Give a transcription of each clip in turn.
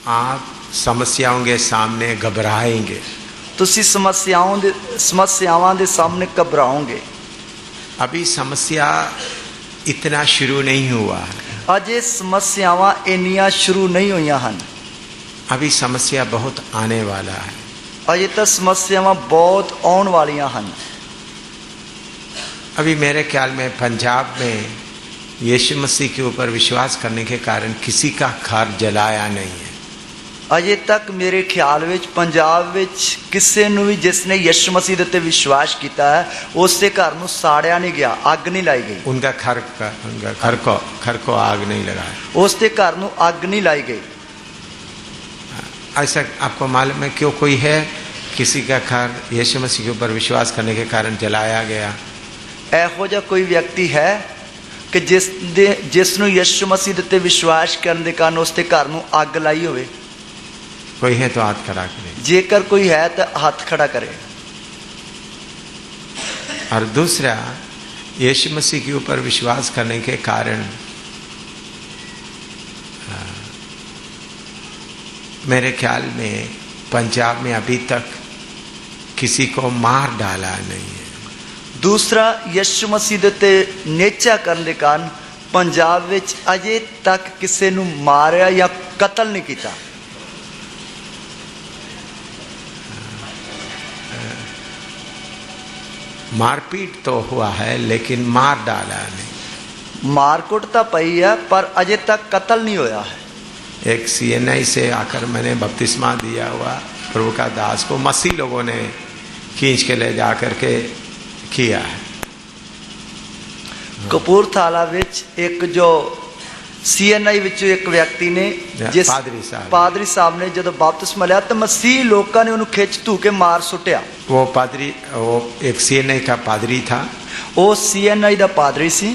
आप समस्याओं के सामने घबराएंगे। ਤੁਸੀਂ ਸਮੱਸਿਆਵਾਂ ਦੇ ਸਾਹਮਣੇ ਘਬਰਾਓਗੇ। अभी समस्या इतना शुरू नहीं हुआ है। ਅਜੇ ਸਮੱਸਿਆਵਾਂ ਇੰਨੀਆਂ ਸ਼ੁਰੂ ਨਹੀਂ ਹੋਈਆਂ ਹਨ। अभी समस्या बहुत आने वाला है। ਅਜੇ ਤਾਂ ਸਮੱਸਿਆਵਾਂ ਬਹੁਤ ਆਉਣ ਵਾਲੀਆਂ ਹਨ। अभी मेरे ख्याल में पंजाब में यीशु मसीह के ऊपर विश्वास करने के कारण किसी का घर जलाया नहीं है। ਅਜੇ ਤੱਕ ਮੇਰੇ ਖਿਆਲ ਵਿੱਚ ਪੰਜਾਬ ਵਿੱਚ ਕਿਸੇ ਨੂੰ ਵੀ ਜਿਸ ਨੇ ਯਿਸੂ ਮਸੀਹ ਦੇ ਉੱਤੇ ਵਿਸ਼ਵਾਸ ਕੀਤਾ ਹੈ ਉਸ ਦੇ ਘਰ ਨੂੰ ਸਾੜਿਆ ਨਹੀਂ ਗਿਆ, ਅੱਗ ਨਹੀਂ ਲਾਈ ਗਈ। उनका घर को आग नहीं लगाया। ਉਸ ਦੇ ਘਰ ਨੂੰ ਅੱਗ ਨਹੀਂ ਲਾਈ ਗਈ। ऐसा आपको मालूम है क्यों कोई है किसी का घर यीशु मसीह के ऊपर विश्वास करने के कारण जलाया गया? ਇਹੋ ਜਿਹਾ ਕੋਈ ਵਿਅਕਤੀ ਹੈ ਕਿ ਜਿਸ ਨੂੰ ਯਿਸੂ ਮਸੀਹ ਦੇ ਉੱਤੇ ਵਿਸ਼ਵਾਸ ਕਰਨ ਦੇ ਕਾਰਨ ਉਸ ਦੇ ਘਰ ਨੂੰ ਅੱਗ ਲਾਈ ਹੋਵੇ? कोई है तो हाथ खड़ा करे। ਜੇਕਰ ਕੋਈ ਹੈ ਤਾਂ ਹੱਥ ਖੜਾ ਕਰੇ। और दूसरा, यीशु मसीह के ऊपर विश्वास करने के कारण मेरे ख्याल में पंजाब में अभी तक किसी को मार डाला नहीं है। दूसरा, यीशु मसीह ਦੇ ਉੱਤੇ ਨੇਚਾ ਕਰਨ ਦੇ ਕਾਰਨ ਪੰਜਾਬ ਵਿੱਚ ਅਜੇ ਤੱਕ ਕਿਸੇ ਨੂੰ ਮਾਰਿਆ ਜਾਂ ਕਤਲ ਨਹੀਂ ਕੀਤਾ। मारपीट तो हुआ है लेकिन मार डाला नहीं। मारकुट तो पई है पर अजय तक कत्ल नहीं होया है। एक CNI से आकर मैंने बपतिस्मा दिया हुआ प्रभु का दास को मसीह लोगों ने खींच के ले जा करके किया है। कपूरथला विच एक जो CNI विचों एक व्यक्ति ने जिस पादरी साहब ने जब बपतिस्मा लिया तो मसीह लोगों ने उन्हें खिंच धू के मार सुटिया। वो पादरी, वो एक CNI का पादरी था। वो CNI का पादरी सी।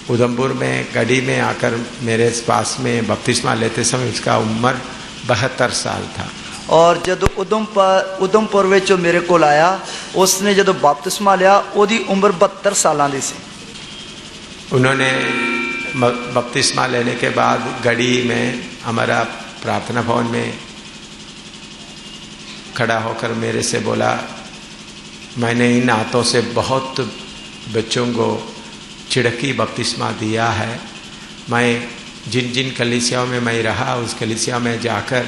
उधमपुर में गढ़ी में आकर मेरे पास में बपतिस्मा लेते समय उसका उम्र 72 साल था। और जब उधमपुर विच मेरे को आया उसने जब बपतिस्मा लिया उसकी उम्र 72 साल की सी। उन्होंने बपतिस्मा लेने के बाद गढ़ी में हमारा प्रार्थना भवन में खड़ा होकर मेरे से बोला, मैंने इन हाथों से बहुत बच्चों को छिड़की बपतिस्मा दिया है। मैं जिन जिन कलीसियाओं में मैं रहा उस कलीसिया में जाकर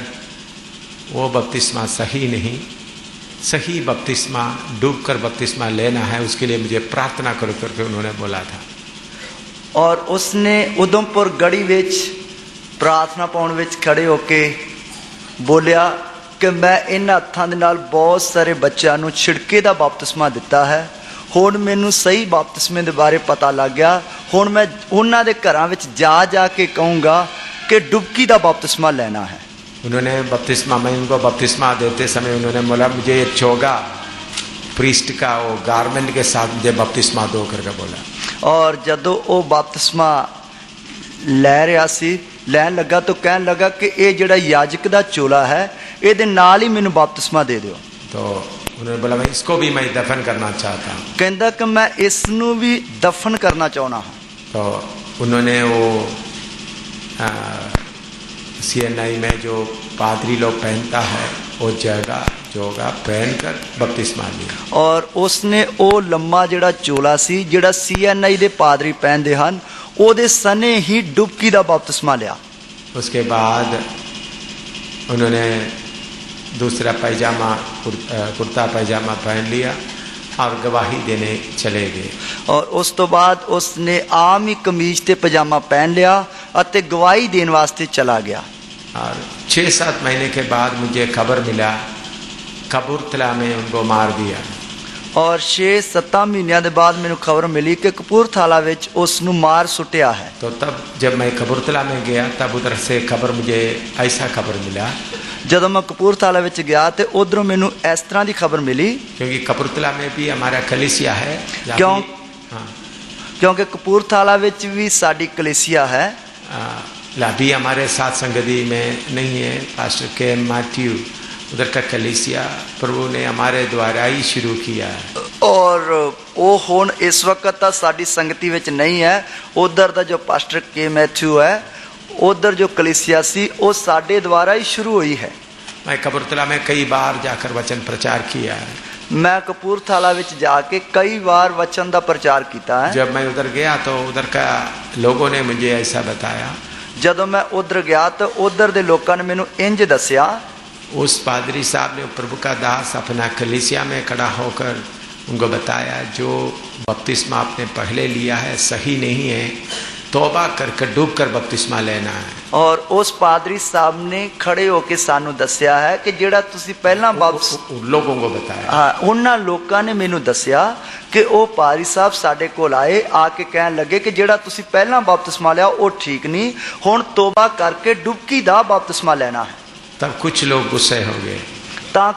वो बपतिस्मा सही नहीं, सही बपतिस्मा डूबकर बपतिस्मा लेना है, उसके लिए मुझे प्रार्थना करो करके उन्होंने बोला था। और उसने उधमपुर गढ़ी विच प्रार्थना भवन विच खड़े होके बोलिया कि मैं इन हत्थां दे नाल बहुत सारे बच्चों नूं छिड़के दा बपतिस्मा दिता है। हुण मैनूं सही बपतिस्मे दे बारे पता लग गया। हुण मैं उन्हां दे घरां विच जा के कहूँगा कि डुबकी दा बपतिस्मा लेना है। उन्होंने बपतिस्मा, मैं उनको बपतिस्मा देते समय उन्होंने बोला मुझे ये चोगा प्रीस्ट का वो गारमेंट के साथ मुझे बपतिस्मा दो करके बोला। और जदों वो बपतिस्मा लै रहा सी, लैन लगा तो कहन लगा कि ये जिहड़ा याजक दा चोला है ये नाल ही मैनूं बपतिस्मा दे दो। तो उन्होंने बोला मैं इसको भी मैं दफन करना चाहता हूँ। कहता कि मैं इसनूं भी दफन करना चाहना हूँ। तो उन्होंने वो CNI में जो पादरी लोग पहनता है वो जोगा पहनकर बपतिस्मा लिया। और उसने वो लम्मा जिहड़ा चोला सी जिहड़ा CNI दे पादरी पहनते हैं ओदे सने ही डुबकी दा बपतिस्मा लिया। उसके बाद उन्होंने दूसरा पैजामा कुर्ता पैजामा पहन लिया और गवाही देने चले गए। और उस तो बाद उसने आम ही कमीज ते पजामा पहन लिया और गवाही देने वास्ते चला गया। और 6-7 महीने के बाद मुझे खबर मिला कपूरथला में उनको मार दिया। और 6-7 महीनों के बाद मैंने खबर मिली कि कपूरथला विच उसनूं मार सुटिया है। तो तब जब मैं कपूरथला में गया तब उधर से खबर मुझे ऐसा खबर मिला। जब मैं कपूरथला विच गया तो उधरों मैनूं इस तरह की खबर मिली क्योंकि कपूरथला में भी हमारा कलीसिया है। क्योंकि कपूरथला विच भी साडी कलीसिया है। अभी हमारे साथ संगति में नहीं है। पास्टर के मैथ्यू उधर का कलीसिया प्रभु ने हमारे द्वारा ही शुरू किया है। और वो हुण इस वक्त साडी संगति विच नहीं है। उधर का जो पास्टर के मैथ्यू है उधर जो कलीसिया सी वो साडे द्वारा ही शुरू हुई है। मैं कपूरथला में कई बार जाकर वचन प्रचार किया है। मैं कपूरथला विच जाके कई बार वचन का प्रचार किया है। जब मैं उधर गया तो उधर का लोगों ने मुझे ऐसा बताया, जदों मैं उधर गया तो उधर दे लोगों ने मैनू इंज दसिया, उस पादरी साहब ने प्रभु का दास अपना कलीसिया में खड़ा होकर उनको बताया, जो बपतिस्मा आपने पहले लिया है सही नहीं है, तौबा करके डूब कर बपतिस्मा लेना है। और उस पादरी साहब ने खड़े होके सानू दसिया है कि जेड़ा तुसी पहला लोगों को बताया। हाँ, उन्हां लोगों ने मैनू दसिया कि वो पादरी साहब साडे कोल आए, आके कहन लगे कि जेड़ा तुसी पहला बपतिस्मा लिया वो ठीक नहीं, हुण तौबा करके डुबकी दा बपतिस्मा लेना है। तब कुछ लोग गुस्से हो गए,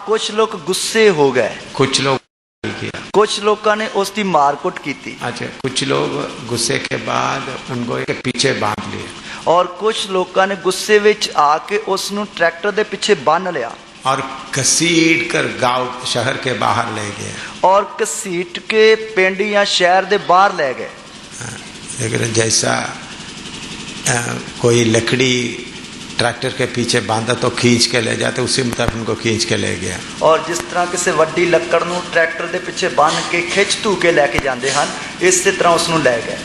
कुछ लोग गुस्से हो गए, कुछ लोग किया, कुछ लोगों ने उसकी मारकुट की। अच्छा, कुछ लोग गुस्से के बाद उनको एक पीछे बांध लिए, और कुछ लोगों ने गुस्से विच आके उसनु ट्रैक्टर दे पीछे बांध लिया और घसीट कर गांव शहर के बाहर ले गए, और घसीट के पिंड या शहर दे बाहर ले गए। लेकिन जैसा कोई लकड़ी ट्रैक्टर के पीछे बांधा तो खींच के ले जाते, उसी तरफ उनको खींच के ले गया। और जिस तरह किसी वड्डी लकड़ नूं ट्रैक्टर दे पीछे बांध के खिंच धू के लेके जाते हैं, इसी तरह उसनू ले गए।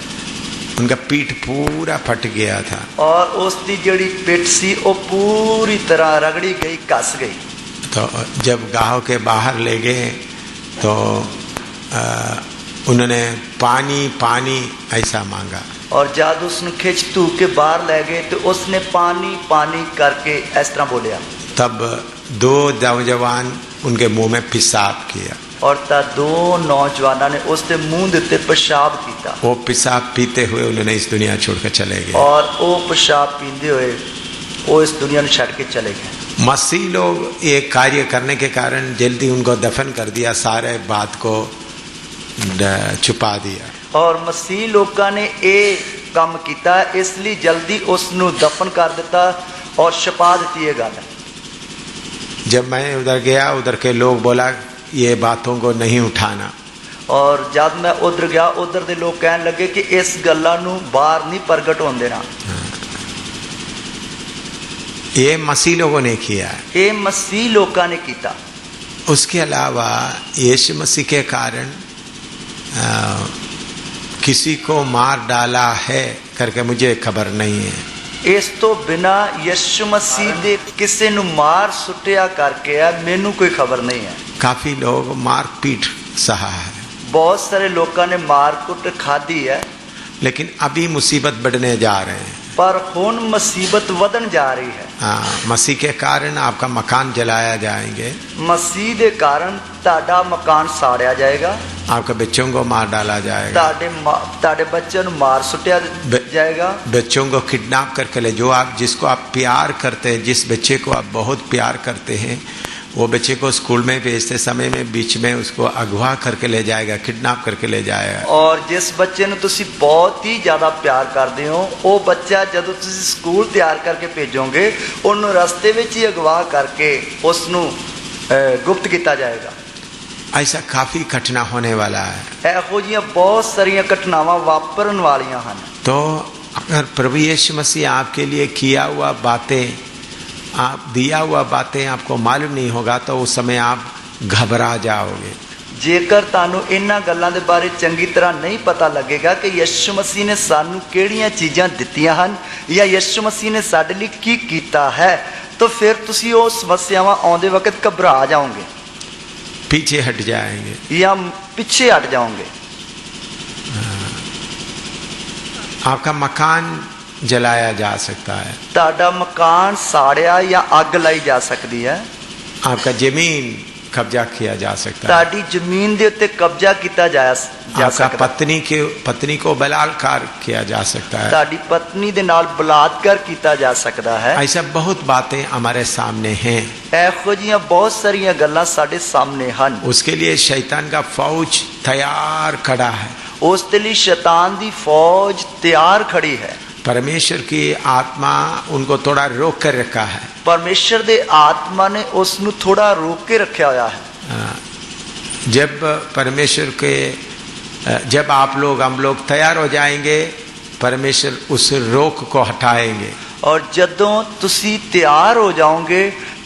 उनका पीठ पूरा फट गया था, और उसकी जड़ी पिठ सी वो पूरी तरह रगड़ी गई, कस गई। तो जब गांव के बाहर ले गए तो उन्होंने पानी पानी ऐसा मांगा, और जब उसने खिंच धू के बाहर ले गए तो उसने पानी पानी करके इस तरह बोलिया। तब दो नौजवान उनके मुंह में पेशाब किया, और तब दो नौजवानों ने उसके मुंह देते पेशाब किया। वो पेशाब पीते हुए उन्होंने इस दुनिया छोड़कर चले गए, और वो पेशाब पीते हुए वो इस दुनिया में छोड़ के चले गए। मसीह लोग ये कार्य करने के कारण जल्दी उनको दफन कर दिया, सारे बात को छुपा दिया। और मसीह लोगों ने ये काम किया, इसलिए जल्दी उसनु दफन कर दिता और छुपा दी ये गल। जब मैं उधर गया, उधर के लोग बोला ये बातों को नहीं उठाना, और जब मैं उधर गया उधर के लोग कहने लगे कि इस गल्ला नू बाहर नहीं प्रगट होने देना। ये मसीह लोगों ने किया, ये मसीह लोगों ने किया। उसके अलावा यीशु मसीह के कारण किसी को मार डाला है करके मुझे खबर नहीं है। इस तो बिना यीशु मसीह दे किसी नु मार सुटिया करके है मैनू कोई खबर नहीं है। काफी लोग मार पीट सहा है, बहुत सारे लोगों ने मार कुट खादी है, लेकिन अभी मुसीबत बढ़ने जा रहे हैं, पर हुन मुसीबत वधन जा रही है। मसीह के कारण आपका मकान जलाया जाएंगे, मसीह के कारण ताड़ा मकान साड़िया जाएगा, आपके बच्चों को मार डाला जाएगा, ताड़े बच्चों को मार सुटिया जाएगा, बच्चों को किडनैप करके ले, जो आप जिसको आप प्यार करते हैं, जिस बच्चे को आप बहुत प्यार करते हैं, वो बच्चे को स्कूल में भेजते समय में बीच में उसको अगवा करके ले जाएगा, किडनैप करके ले जाएगा। और जिस बच्चे ने तुसी बहुत ही ज्यादा प्यार करते हो, वो बच्चा जब तुसी स्कूल तैयार करके भेजोगे उन्होंने रास्ते में ही अगवा करके उसनु गुप्त किया जाएगा। ऐसा काफी घटना होने वाला है, एहो जी बहुत सारिया घटनावां वापरन वालियां हैं। तो अगर प्रभु यीशु मसीह आपके लिए किया हुआ बातें, आप दिया हुआ बातें आपको मालूम नहीं होगा तो उस समय आप घबरा जाओगे। जेकर तानू इन्हां गल्लां दे बारे चंगी तरह नहीं पता लगेगा कि यीशु मसीह ने सानू केड़ियां चीज़ां दित्तियां हन या यीशु मसीह ने साडे लई की कीता है, तो फिर तुसी वो समस्यावां आउंदे वक्त घबरा जाओगे, पीछे हट जाएंगे या पीछे हट जाओगे। आपका मकान जलाया जा सकता है, ताड़ा मकान साड़िया या आग लाई जा सकती है, आपका जमीन कब्जा किया जा सकता है, ताड़ी जमीन दे उत्ते कब्जा किया जा आपका पत्नी को बलात्कार किया जा सकता है, ताड़ी पत्नी दे नाल बलात्कार किया जा सकता है। ऐसा बहुत बातें हमारे सामने हैं, एहो जियां बहुत सारियां गल्लां साडे सामने हन। उसके लिए शैतान का फौज तैयार खड़ा है, उसके लिए शैतान दी फौज तैयार खड़ी है। परमेश्वर की आत्मा उनको थोड़ा रोक कर रखा है, परमेश्वर दे आत्मा ने उसनु थोड़ा रोक के रखा हुआ है। जब आप लोग हम लोग तैयार हो जाएंगे, परमेश्वर उस रोक को हटाएंगे, और जदों तुसी तैयार हो जाओगे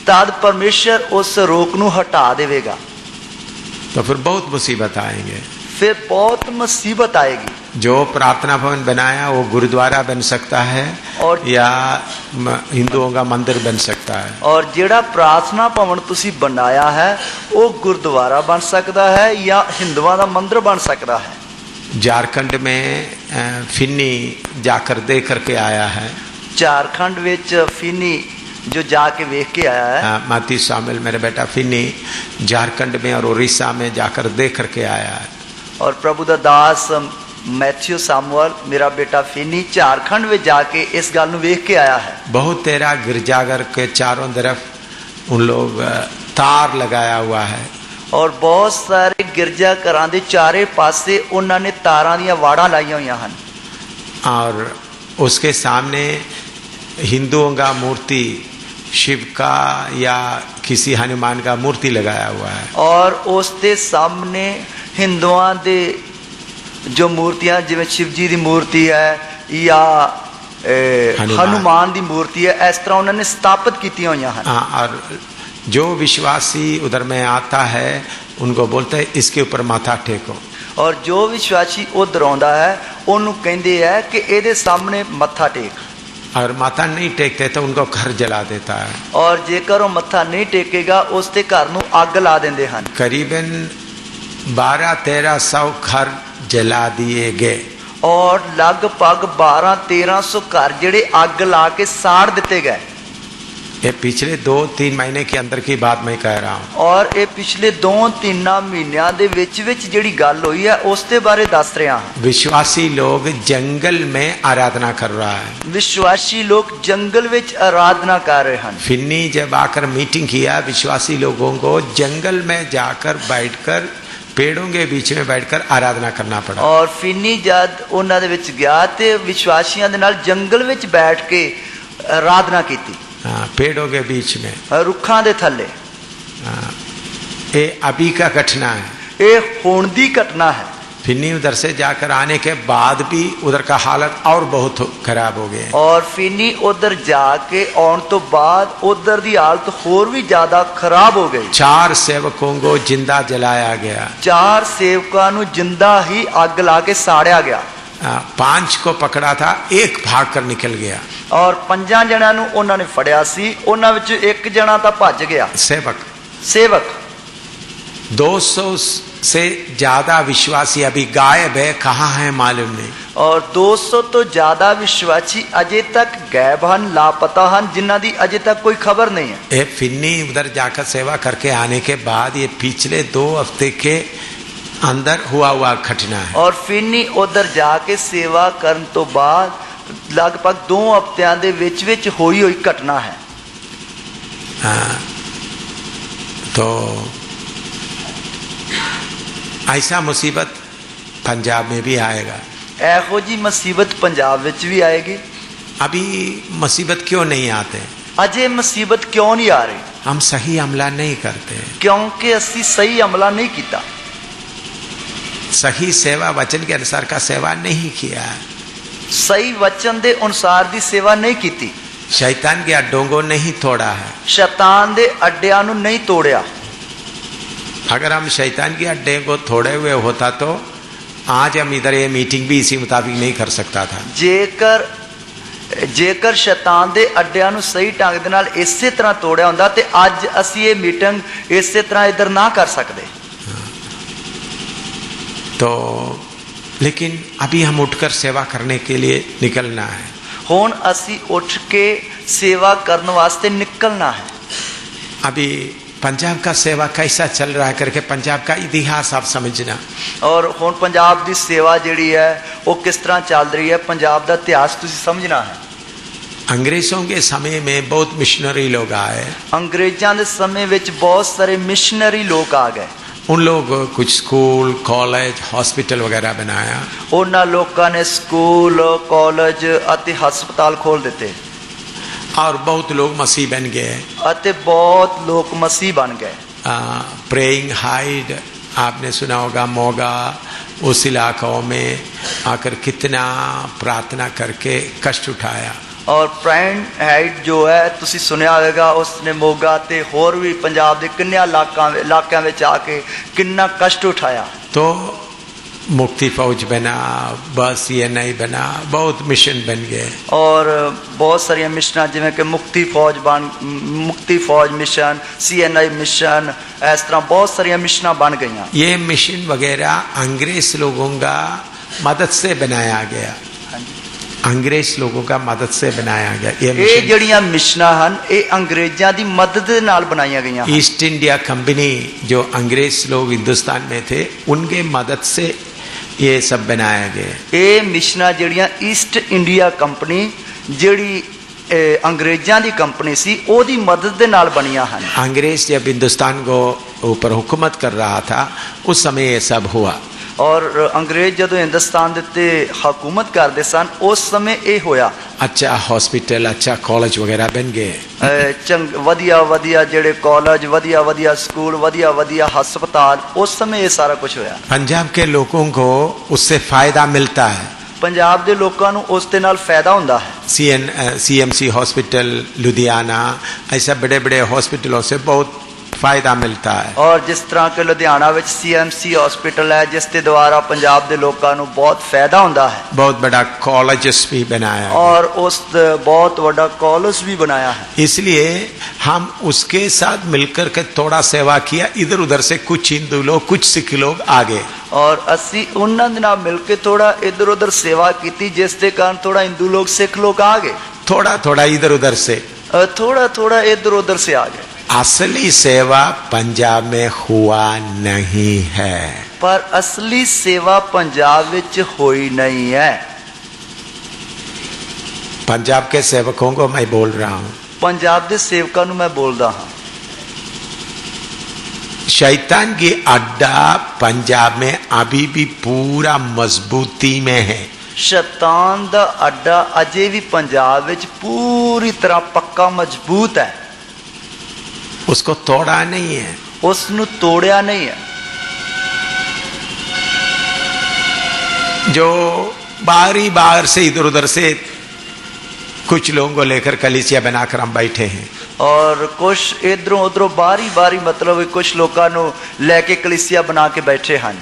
तद परमेश्वर उस रोक नू हटा देवेगा। तो फिर बहुत मुसीबत आएंगे, फिर बहुत मुसीबत आएगी। जो प्रार्थना भवन बनाया वो गुरुद्वारा बन सकता है और या हिंदुओं का मंदिर बन सकता है। और जेड़ा प्रार्थना भवन तुसी बनाया है वो गुरुद्वारा बन सकता है या हिंदुओं का मंदिर बन सकता है। झारखंड में फिन्नी जाकर देख करके आया है। झारखंड विच फिन्नी जो जाके देख के आया है। माती शामिल मेरा बेटा फिन्नी झारखंड में और उड़ीसा में जाकर देख करके आया है। और प्रभु दा दास मैथ्यू सामुअल मेरा बेटा फिन्नी झारखंड में जाके इस गल नू देख के आया है। बहुत तेरा गिरजाघर के चारों तरफ उन लोग तार लगाया हुआ है और बहुत सारे गिरजा घरां दे चारे पासे उन्होंने तारां दीयां वाड़ां लाईयां होईयां हन। और उसके सामने हिंदुओं का मूर्ति शिव का या किसी हनुमान का मूर्ति लगाया हुआ है। और उसके सामने हिंदुओं दे जो मूर्तियां जिवें शिव जी की मूर्ति है या हनुमान की मूर्ति है इस तरह उन्होंने स्थापित की हुई हैं। और जो विश्वासी उधर में आता है उनको बोलते हैं इसके ऊपर माथा टेको। और जो विश्वासी उधर आता है उन्होंने कहते हैं कि ਇਹਦੇ सामने मत्था टेक। अगर माथा नहीं टेकते तो उनको घर जला देता है। और जेकर वो मत्था नहीं टेकेगा उसके घर नू आग ला देंदे हन। करीबन 1200-1300 घर जला दिए गए और लगभग 1200-1300 घर जेड़े आग ला के साड़ दिते गए। ये पिछले 2-3 महीने के अंदर की बात मैं कह रहा हूँ। और ये पिछले 2-3 महीनों दे विच जिहड़ी गल हुई है उसके बारे दस रहा हूं। विश्वासी लोग जंगल में आराधना कर रहा है। विश्वासी लोग जंगल विच आराधना कर रहे हैं। फिन्नी जब आकर मीटिंग किया विश्वासी लोगों को जंगल में जाकर बैठकर पेड़ों के बीच में बैठकर आराधना करना पड़ा। और फिन्नी जब उन्हां दे विच गया ते विश्वासियों दे नाल जंगल विच बैठ के आराधना की। पेड़ों के बीच में रुखा दे थले। ये अभी का घटना है, ये हुण दी घटना है। फिन्नी उधर से जाकर आने के बाद भी उधर का हालत और बहुत खराब हो गए। और फिन्नी उधर जाके आने तो बाद उधर दी हालत होर भी ज्यादा खराब हो गई। 4 सेवकों को जिंदा जलाया गया। 4 सेवकों को जिंदा ही आग ला के साड़िया गया। 5 को पकड़ा था, 1 भाग कर निकल गया। और 5 जणा नू उन्होंने फड़िया सी, उन्हां विच 1 जना तो भज गया। सेवक 200 से ज्यादा विश्वासी अभी गायब है, कहाँ है मालूम नहीं। और 200 तो ज्यादा विश्वासी अजे तक गायब हन, लापता हन, जिन्हां दी अजे तक कोई खबर नहीं है। ये फिन्नी उधर जाकर सेवा करके आने के बाद ये पिछले 2 हफ्ते के अंदर हुआ घटना है। और फिन्नी उधर जाके सेवा करन तो बाद लगभग 2 हफ्तियां दे विच हुई घटना है। तो ऐसा मुसीबत पंजाब में भी आएगा। ऐहो जी मुसीबत पंजाब विच भी आएगी। अभी मुसीबत क्यों नहीं आते? अजे मुसीबत क्यों नहीं आ रही? हम सही हमला नहीं करते क्योंकि असी सही हमला नहीं किया। सही सेवा वचन के अनुसार का सेवा नहीं किया। सही वचन दे अनुसार दी सेवा नहीं की। शैतान के अड्डों को नहीं तोड़ा है। शैतान दे अड्डियां नू नहीं तोड़िया। अगर हम शैतान के अड्डे को तोड़े हुए होता तो आज हम इधर ये मीटिंग भी इसी मुताबिक नहीं कर सकता था। जेकर शैतान दे अड्डियां नू सही ढंग दे नाल इसे तरह तोड़िया हुंदा ते अज असी ये मीटिंग इसे तरह इधर ना कर सकते। तो लेकिन अभी हम उठकर सेवा करने के लिए निकलना है। हुण असी उठ के सेवा करने वास्ते निकलना है। अभी पंजाब का सेवा कैसा चल रहा है करके पंजाब का इतिहास आप समझना। और हुण पंजाब की सेवा जिहड़ी है वो किस तरह चल रही है, पंजाब का इतिहास तुसीं समझना है। अंग्रेजों के समय में बहुत मिशनरी लोग आए। अंग्रेजों के समय विच बहुत सारे मिशनरी लोग आ गए। उन लोग कुछ स्कूल कॉलेज हॉस्पिटल वगैरह बनाया। उन्होंने लोगों ने स्कूल कॉलेज अति हस्पताल खोल देते और बहुत लोग मसीह बन गए। अति बहुत लोग मसीह बन गए। प्रेइंग हाइड आपने सुना होगा, मोगा उस इलाकों में आकर कितना प्रार्थना करके कष्ट उठाया। और प्राइन हाइट जो है तुसी सुनिया होगा, उसने मोगा ते होर भी पंजाब के किन्ने इलाकों में आके किन्ना कष्ट उठाया। तो मुक्ति फौज बना, बस ये नहीं बना, बहुत मिशन बन गए और बहुत सारी मिशन जिमें कि मुक्ति फौज मिशन, CNI मिशन, इस तरह बहुत सारी मिशन बन गई। ये मिशन वगैरह अंग्रेज लोगों का मदद से बनाया गया, अंग्रेज लोगों का मदद से बनाया गया। ये जड़ियां मिशनां हन ये अंग्रेजां दी मदद दे नाल बनाई गई। ईस्ट इंडिया कंपनी जो अंग्रेज लोग हिंदुस्तान में थे उनके मदद से ये सब बनाया गया। ये मिशनां जड़ियां ईस्ट इंडिया कंपनी जड़ी अंग्रेजां दी कंपनी सी ओदी मदद दे नाल बनियां हन। अंग्रेज जब हिंदुस्तान को ऊपर हुकूमत कर रहा था उस समय ये सब हुआ। और अंग्रेज जदों हिंदुस्तान दे हुकूमत करते सन उस समय ये होया। अच्छा हॉस्पिटल, अच्छा कॉलेज वगैरह बन गए, वधिया वधिया जेड़े कॉलेज, वधिया वधिया स्कूल, वधिया वधिया हस्पताल, उस समय ये सारा कुछ होया। पंजाब के लोगों को उससे फायदा मिलता है, पंजाब के लोगों को उसके नाल फायदा होता है। CMC हॉस्पिटल लुधियाना, ऐसा बड़े बड़े हॉस्पिटलों से बहुत फायदा मिलता है। और जिस तरह के लुधियाना में CMC हॉस्पिटल है जिसके द्वारा पंजाब के लोगों को बहुत फायदा होता है। बहुत बड़ा कॉलेजेस भी बनाया और उस बहुत बड़ा कॉलेज भी बनाया है। इसलिए हम उसके साथ मिलकर के थोड़ा सेवा किया, इधर उधर से कुछ हिंदू लोग कुछ सिख लोग आगे, और असी उन्होंने नाल मिलकर थोड़ा इधर उधर सेवा की जिसके कारण थोड़ा हिंदू लोग सिख लोग आ गए, थोड़ा थोड़ा इधर उधर से, थोड़ा थोड़ा इधर उधर से आ गए। असली सेवा पंजाब में हुआ नहीं है, पर असली सेवा पंजाब विच हुई नहीं है। पंजाब के सेवकों को मैं बोल रहा हूं, पंजाब के सेवकों को मैं बोल रहा हूं, शैतान की अड्डा पंजाब में अभी भी पूरा मजबूती में है। शैतान दा अड्डा अजे भी पंजाब विच पूरी तरह पक्का मजबूत है, उसको तोड़ा नहीं है, उसनु तोड़िया नहीं है। जो बारी बार से इधर उधर से कुछ लोगों को लेकर कलीसिया बनाकर हम बैठे हैं, और कुछ इधरों उधरों बारी बारी मतलब कुछ लोगों को लेके कलीसिया बना के बैठे हैं।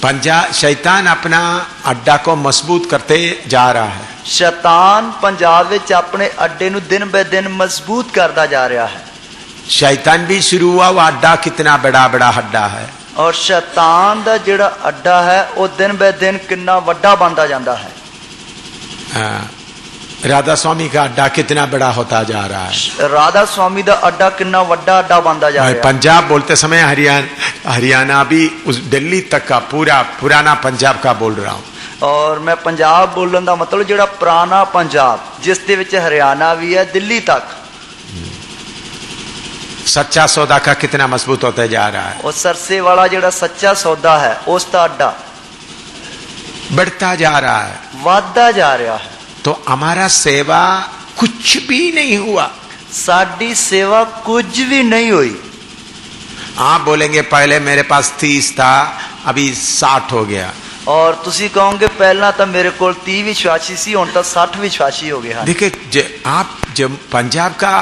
पंजाब शैतान अपना अड्डा को मजबूत करते जा रहा है। शैतान पंजाब विच अपने अड्डे नु दिन ब दिन मजबूत करता जा रहा है। शैतान भी शुरू हुआ, वो अड्डा कितना बड़ा बड़ा अड्डा है, और शैतान दा जिहड़ा अड्डा है वो दिन ब दिन कितना वड्डा बनता जाता है। राधा स्वामी का अड्डा कितना बड़ा होता जा रहा है, राधा स्वामी दा अड्डा कितना वड्डा अड्डा बनता जा रहा है। पंजाब बोलते समय हरियाणा भी उस दिल्ली तक का पूरा पुराना पंजाब का बोल रहा हूँ। और मैं पंजाब बोलने का मतलब जिहड़ा पुराना पंजाब जिसदे विच हरियाणा भी है दिल्ली तक, सच्चा सौदा का कितना मजबूत होता जा रहा है। और सरसे वाला जिहड़ा सच्चा सौदा है उसका अड्डा बढ़ता जा रहा है, वादा जा रहा है। तो हमारा सेवा कुछ भी नहीं हुआ, साडी सेवा कुछ भी नहीं हुई। आप बोलेंगे पहले मेरे पास 30 था अभी 60 हो गया, और तुसी कहोगे पहला तो मेरे को 30 विश्वासी सी हुण तो 60 विश्वासी हो गया। देखिए आप जब पंजाब का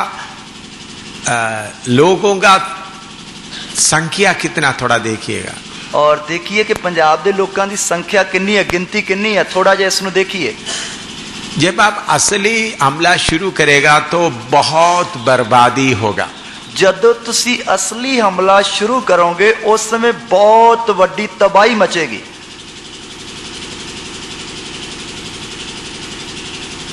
लोगों का संख्या कितना थोड़ा देखिएगा, और देखिए कि पंजाब के लोगों की संख्या कितनी है, गिनती कितनी है, थोड़ा जिहा इसनूं देखिए। जब आप असली हमला शुरू करेगा तो बहुत बर्बादी होगा। जदों तुसी असली हमला शुरू करोगे उस समय बहुत वड्डी तबाही मचेगी।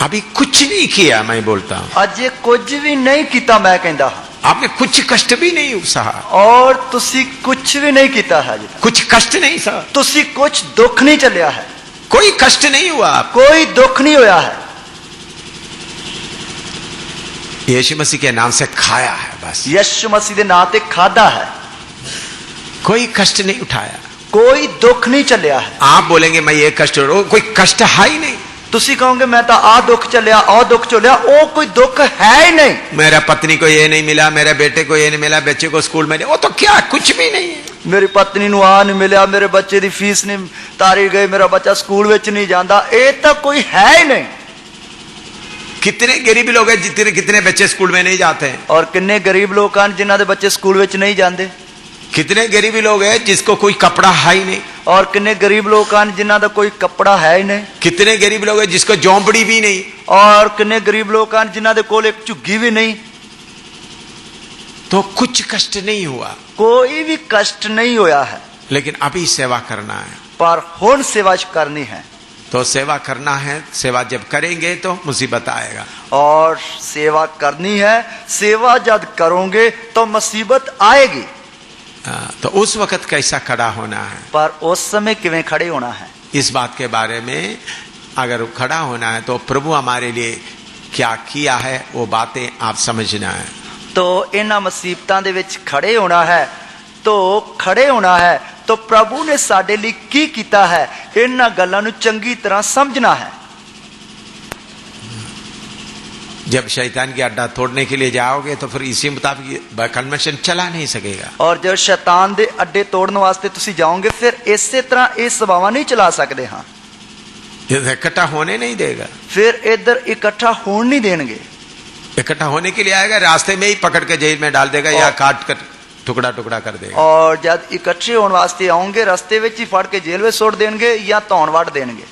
अभी कुछ नहीं किया, मैं बोलता हूं अजे कुछ भी नहीं किया, मैं कहता हूं आपने कुछ कष्ट भी नहीं सहा, और तुसी कुछ भी नहीं किया है, कुछ कष्ट नहीं सहा, तुसी कुछ दुख नहीं चलिया है, कोई कष्ट नहीं हुआ, कोई दुख नहीं होया है। यीशु मसीह के नाम से खाया है, बस यीशु मसीह के नाम से खादा है, कोई कष्ट नहीं उठाया, कोई दुख नहीं चलिया है। आप बोलेंगे मैं ये कष्ट, कोई कष्ट है ही नहीं। तुसी कहोगे मैं तो आ दुख चलिया आ दुख चलिया, वो कोई दुख है ही नहीं। मेरा पत्नी को ये नहीं मिला, मेरे बेटे को ये नहीं मिला, बच्चे को स्कूल में नहीं, वो तो क्या कुछ भी नहीं है। मेरी पत्नी नूं आ नहीं मिला, मेरे बच्चे की फीस नहीं तारी गई, मेरा बच्चा स्कूल में नहीं जाता, ये तो कोई है ही नहीं। कितने गरीब लोग हैं जितने कितने बच्चे स्कूल में नहीं जाते हैं। और किन्ने गरीब लोग हैं जिन्हां दे बच्चे स्कूल विच नहीं जाते। कितने गरीब लोग हैं जिसको कोई कपड़ा है ही नहीं। और किन्ने गरीब लोग हैं जिन्हां दा कोई कपड़ा है ही नहीं। कितने गरीब लोग हैं जिसको झोंपड़ी भी नहीं। और किन्ने गरीब लोग हैं जिन्हां दे कोल एक झुग्गी भी नहीं। तो कुछ कष्ट नहीं हुआ, कोई भी कष्ट नहीं होया है, लेकिन अभी सेवा करना है। पर हुण सेवा करनी है। तो सेवा करना है, सेवा जब करेंगे तो मुसीबत आएगा। और सेवा करनी है, सेवा जब करोगे तो मुसीबत आएगी। तो उस वक्त कैसा खड़ा होना है, पर उस समय किवें खड़े होना है, इस बात के बारे में अगर खड़ा होना है तो प्रभु हमारे लिए क्या किया है वो बातें आप समझना है। तो इन्हां मुसीबतां दे विच खड़े होना है। तो खड़े होना है तो प्रभु ने साडे लिए की कीता है, इन्हां गल्लां नूं चंगी तरह समझना है। जब शैतान की अड्डा तोड़ने के लिए जाओगे तो फिर इसी मुताबिक कन्वेंशन चला नहीं सकेगा। और जब शैतान दे अड्डे तोड़ने वास्ते तुसी जाओगे फिर इसे तरह ये सभावा नहीं चला सकते। हाँ, इकट्ठा होने नहीं देगा, फिर इधर इकट्ठा होने नहीं देंगे। इकट्ठा होने के लिए आएगा, रास्ते में ही पकड़ के जेल में डाल देगा या काट कर टुकड़ा टुकड़ा कर देगा। और जब इकट्ठे होने वास्ते आओगे रास्ते में ही फड़ के जेल में सुट देंगे या धौन वड़ देंगे।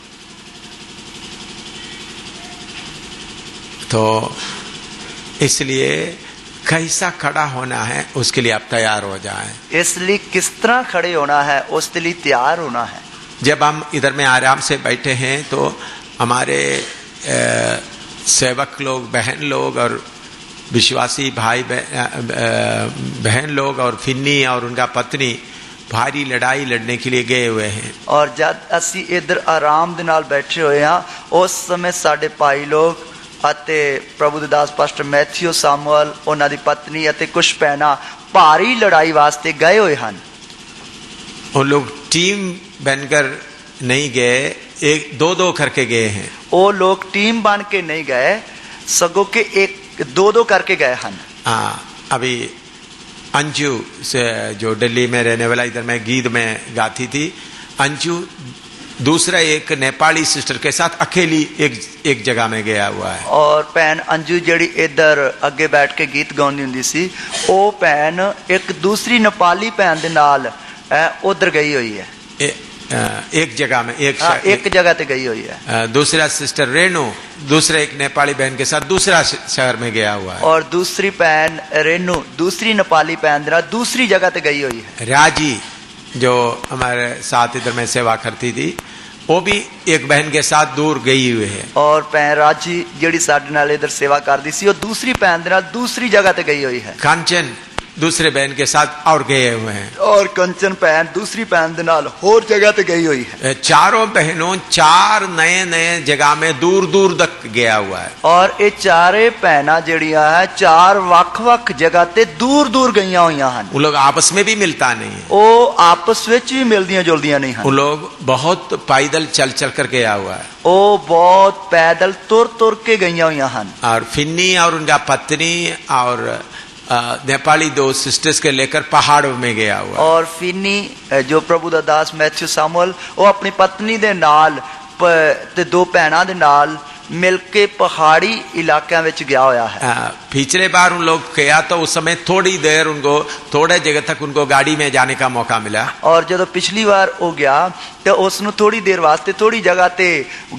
तो इसलिए कैसा खड़ा होना है उसके लिए आप तैयार हो जाएं। इसलिए किस तरह खड़े होना है उसके लिए तैयार होना है। जब हम इधर में आराम से बैठे हैं तो हमारे सेवक लोग, बहन लोग और विश्वासी भाई बहन लोग और फिन्नी और उनका पत्नी भारी लड़ाई लड़ने के लिए गए हुए हैं। और जब असी इधर आराम दे नाल बैठे हुए हैं उस समय साडे भाई लोग अते प्रभु दे दास पास्टर मैथ्यू सामुअल उन्हां दी पत्नी अते कुछ भैणां भारी लड़ाई वास्ते गए हुए हैं। वो लोग टीम बनकर नहीं गए, एक दो दो करके गए हैं। वो लोग टीम बन के नहीं गए, सगों के एक दो दो करके गए हैं। अभी अंजू से जो दिल्ली में रहने वाला, इधर में गीत में गाती थी, अंजू दूसरा एक नेपाली सिस्टर के साथ अकेली एक जगह में गया हुआ है। और भैन अंजू जड़ी इधर अगे बैठ के गीत गाउंदी हुंदी सी, वो भैन एक दूसरी नेपाली भैन दे नाल उधर गई हुई है। एक जगह में एक जगह ते गई हुई है। दूसरा सिस्टर रेणु दूसरे एक नेपाली बहन के साथ दूसरा शहर में गया हुआ है। और दूसरी बहन रेणु दूसरी नेपाली बहन दूसरी जगह ते गई हुई है। राजी जो हमारे साथ इधर में सेवा करती थी वो भी एक बहन के साथ दूर गई हुई है। और भैन राजी जिहड़ी साडे नाल इधर सेवा करती सी वो दूसरी बहन दे नाल दूसरी जगह ते गई हुई है। कांचन दूसरे बहन के साथ और गए हुए हैं। और कंचन बहन दूसरी बहन दे नाल होर जगह ते गई हुई है। चारों बहनों चार नए नए जगह में दूर दूर तक गया हुआ है। और ये चारे बहना जड़ियां है चार वख वख जगह ते दूर दूर गईयां हुई हैं। वो लोग आपस में भी मिलता नहीं है, वो आपस विच भी मिलदियां जुलदियां नहीं हैं। वो लोग बहुत पैदल चल चल कर गया हुआ है। वो बहुत पैदल तुर तुर के गईयां हुई हैं। और फिन्नी और उनका पत्नी और नेपाली दो सिस्टर्स के लेकर पहाड़ों में गया हुआ। और फिनी जो प्रभु दा दास मैथ्यू सामुअल वो अपनी पत्नी दे नाल ते दो भैणां दे नाल मिलके पहाड़ी इलाकों में गया हुआ है। पिछले बार उन लोग गया तो उस समय थोड़ी देर उनको थोड़े जगह तक उनको गाड़ी में जाने का मौका मिला। और जब पिछली बार हो गया तो उसनु थोड़ी देर वास्ते थोड़ी जगह ते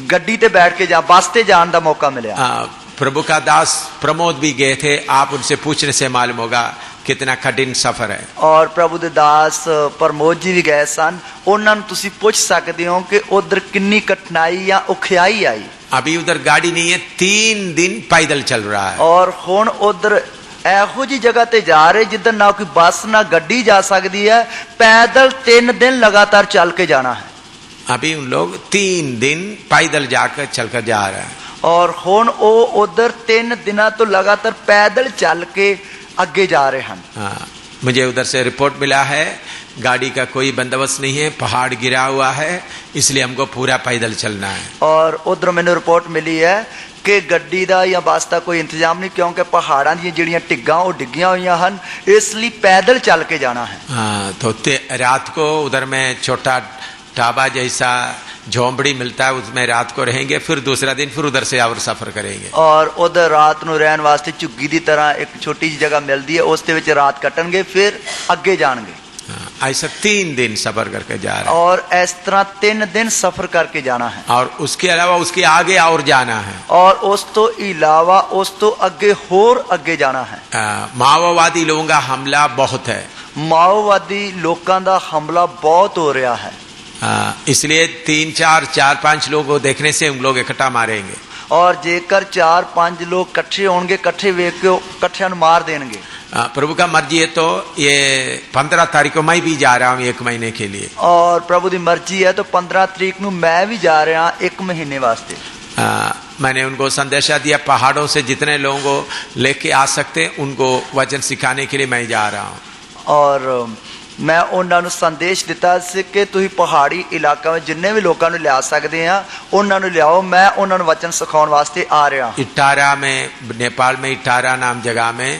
गड्डी ते बैठ के बस ते जाने का मौका मिला। प्रभु का दास प्रमोद भी गए थे, आप उनसे पूछने से मालूम होगा कितना कठिन सफर है। और प्रभु दे दास प्रमोद जी भी गए सन, उन्होंने तुसी पूछ सकते हो कि उधर कितनी कठिनाई या उखियाई आई। अभी उधर गाड़ी नहीं है, 3 दिन पैदल चल रहा है। और हुण उधर एहो जी जगह ते जा रहे जिधर ना कोई बस ना गड्डी जा सकती है, पैदल 3 दिन लगातार चल के जाना है। अभी उन लोग 3 दिन पैदल जाकर चलकर जा रहे हैं। और हुण वो उधर 3 दिन तो लगातार पैदल चल के अगे जा रहे हैं। मुझे उधर से रिपोर्ट मिला है गाड़ी का कोई बंदोबस्त नहीं है, पहाड़ गिरा हुआ है, इसलिए हमको पूरा पैदल चलना है। और उधर मैंने रिपोर्ट मिली है कि गड्डी का या बस का कोई इंतजाम नहीं, क्योंकि पहाड़ों दी जिहड़ियां टिग्गां वो डिग्गियां हुई हैं, इसलिए पैदल चल के जाना है। तो रात को उधर में छोटा ढाबा जैसा झोंपड़ी मिलता है, उसमें रात को रहेंगे, फिर दूसरा दिन फिर उधर से और सफर करेंगे। और उधर रात ਨੂੰ ਰਹਿਣ ਵਾਸਤੇ ਝੁੱਗੀ ਦੀ ਤਰ੍ਹਾਂ ਇੱਕ ਛੋਟੀ ਜਿਹੀ ਜਗ੍ਹਾ ਮਿਲਦੀ ਹੈ, ਉਸ ਦੇ ਵਿੱਚ ਰਾਤ ਕੱਟਣਗੇ, ਫਿਰ ਅੱਗੇ ਜਾਣਗੇ। ऐसा 3 दिन सफर करके जा रहे हैं। और इस तरह 3 दिन सफर करके जाना है। और उसके अलावा उसके आगे और जाना है। और उस तो इलावा उस तो आगे होर आगे जाना है। माओवादी लोगों का हमला बहुत है। माओवादी लोगों का हमला बहुत हो रहा है। इसलिए 3-4-5 लोगों को देखने से उन लोग इकट्ठा मारेंगे। और जेकर 4-5 लोग इकट्ठे होंगे, इकट्ठे वेख के इकट्ठे मार देंगे। प्रभु का मर्जी है तो ये 15 तारीख को मैं भी जा रहा हूँ 1 महीने के लिए। और प्रभु की मर्जी है तो 15 तारीख को मैं भी जा रहा 1 महीने वास्ते। मैंने उनको संदेशा दिया, पहाड़ों से जितने लोगों को लेके आ सकते उनको वचन सिखाने के लिए मैं जा रहा हूँ। और मैं उन्होंने संदेश दिता कि तुम पहाड़ी इलाका में जिन्ने भी लोगों लिया सकते हैं उन्होंने लियाओ, मैं उन्होंने वचन सिखाने वास्ते आ रहा। इटारा में, नेपाल में इटारा नाम जगह में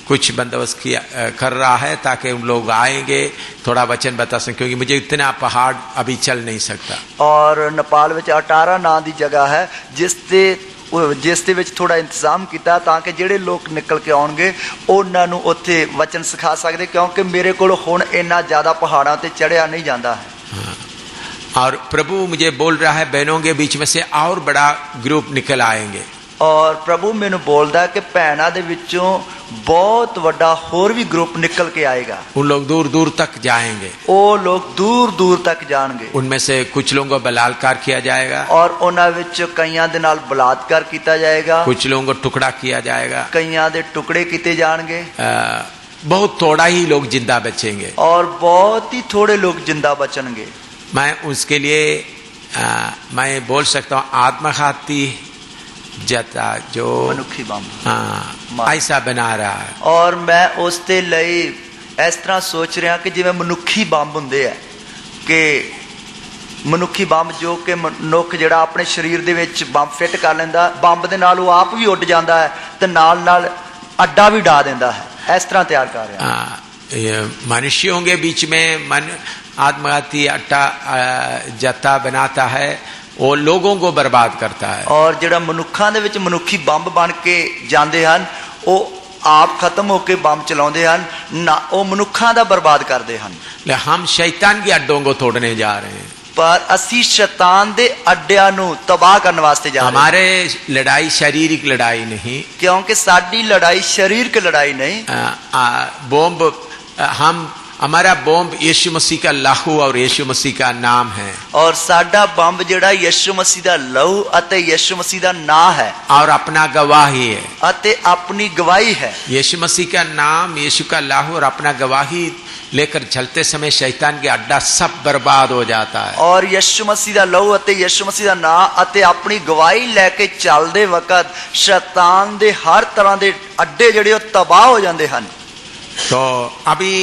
कुछ बंदोबस्त किया कर रहा है ताकि उन लोग आएंगे, थोड़ा वचन बता सकें, क्योंकि मुझे इतना पहाड़ अभी चल नहीं सकता। और नेपाल में अटारा नाम की जगह है जिसते विच थोड़ा इंतजाम किया ताकि जेडे लोग निकल के आउणगे उन्होंने उत्थे वचन सिखा सकते, क्योंकि मेरे को हुण इन्ना ज्यादा पहाड़ों ते चढ़िया नहीं जाता है। और प्रभु मुझे बोल रहा है बहनों के बीच में से और बड़ा ग्रुप निकल आएंगे। और प्रभु मैनू बोलता कि भैनों दे विचों बहुत बड़ा होर भी ग्रुप निकल के आएगा। उन लोग दूर दूर तक जाएंगे। वो लोग दूर दूर तक जाएंगे। उनमें से कुछ लोगों को बलात्कार किया जाएगा। और उन्हां विच कईयां दे नाल बलात्कार किया जाएगा। कुछ लोगों को टुकड़ा किया जाएगा। कईयां दे टुकड़े किए जाएंगे। बहुत थोड़ा ही लोग जिंदा बचेंगे। और बहुत ही थोड़े लोग जिंदा बचेंगे। मैं उसके लिए मैं बोल सकता हूँ आत्मघाती जता जो मनुखी बम ऐसा बना रहा है। और मैं उसते लई इस तरह सोच रहा कि जिवें मनुखी बम हुंदे है कि मनुखी बम जो कि मनुख जिहड़ा अपने शरीर दे विच बम फिट कर लैंदा, बम दे नाल वो आप भी उड़ जाता है ते नाल नाल अड्डा भी डा देंदा है। इस तरह तैयार कर रहा। मनुष्यों के बीच में मन आत्मघाती अट्टा जत्ता बनाता है, वो लोगों को बर्बाद करता है। और जिहड़ा मनुखा दे विच मनुखी बम बन के जाते हैं वो आप खत्म होके बम चलाते हैं ना, वो मनुखा दा बर्बाद करते हैं। हम शैतान के अड्डों को तोड़ने जा रहे हैं। पर असी शैतान दे अड्डियां नू तबाह करने वास्ते जा रहे हैं। हमारे लड़ाई शारीरिक लड़ाई नहीं, क्योंकि साडी लड़ाई शरीर की लड़ाई नहीं। बॉम्ब हमारा बॉम्ब यीशु मसीह का लहू और यीशु मसीह का नाम है। और साडा बम जिहड़ा यीशु मसीह दा लहू अते यीशु मसीह दा नाम है। और अपना गवाही है। अते अपनी गवाही है। यीशु मसीह का नाम, यीशु का लहू और अपना गवाही लेकर चलते समय शैतान के अड्डा सब बर्बाद हो जाता है। और यीशु मसीह दा लहू अते यीशु मसीह दा नाम अते अपनी गवाही लेके चलदे वक्त शैतान दे हर तरह दे अड्डे जिहड़े तबाह हो जाते हैं। तो अभी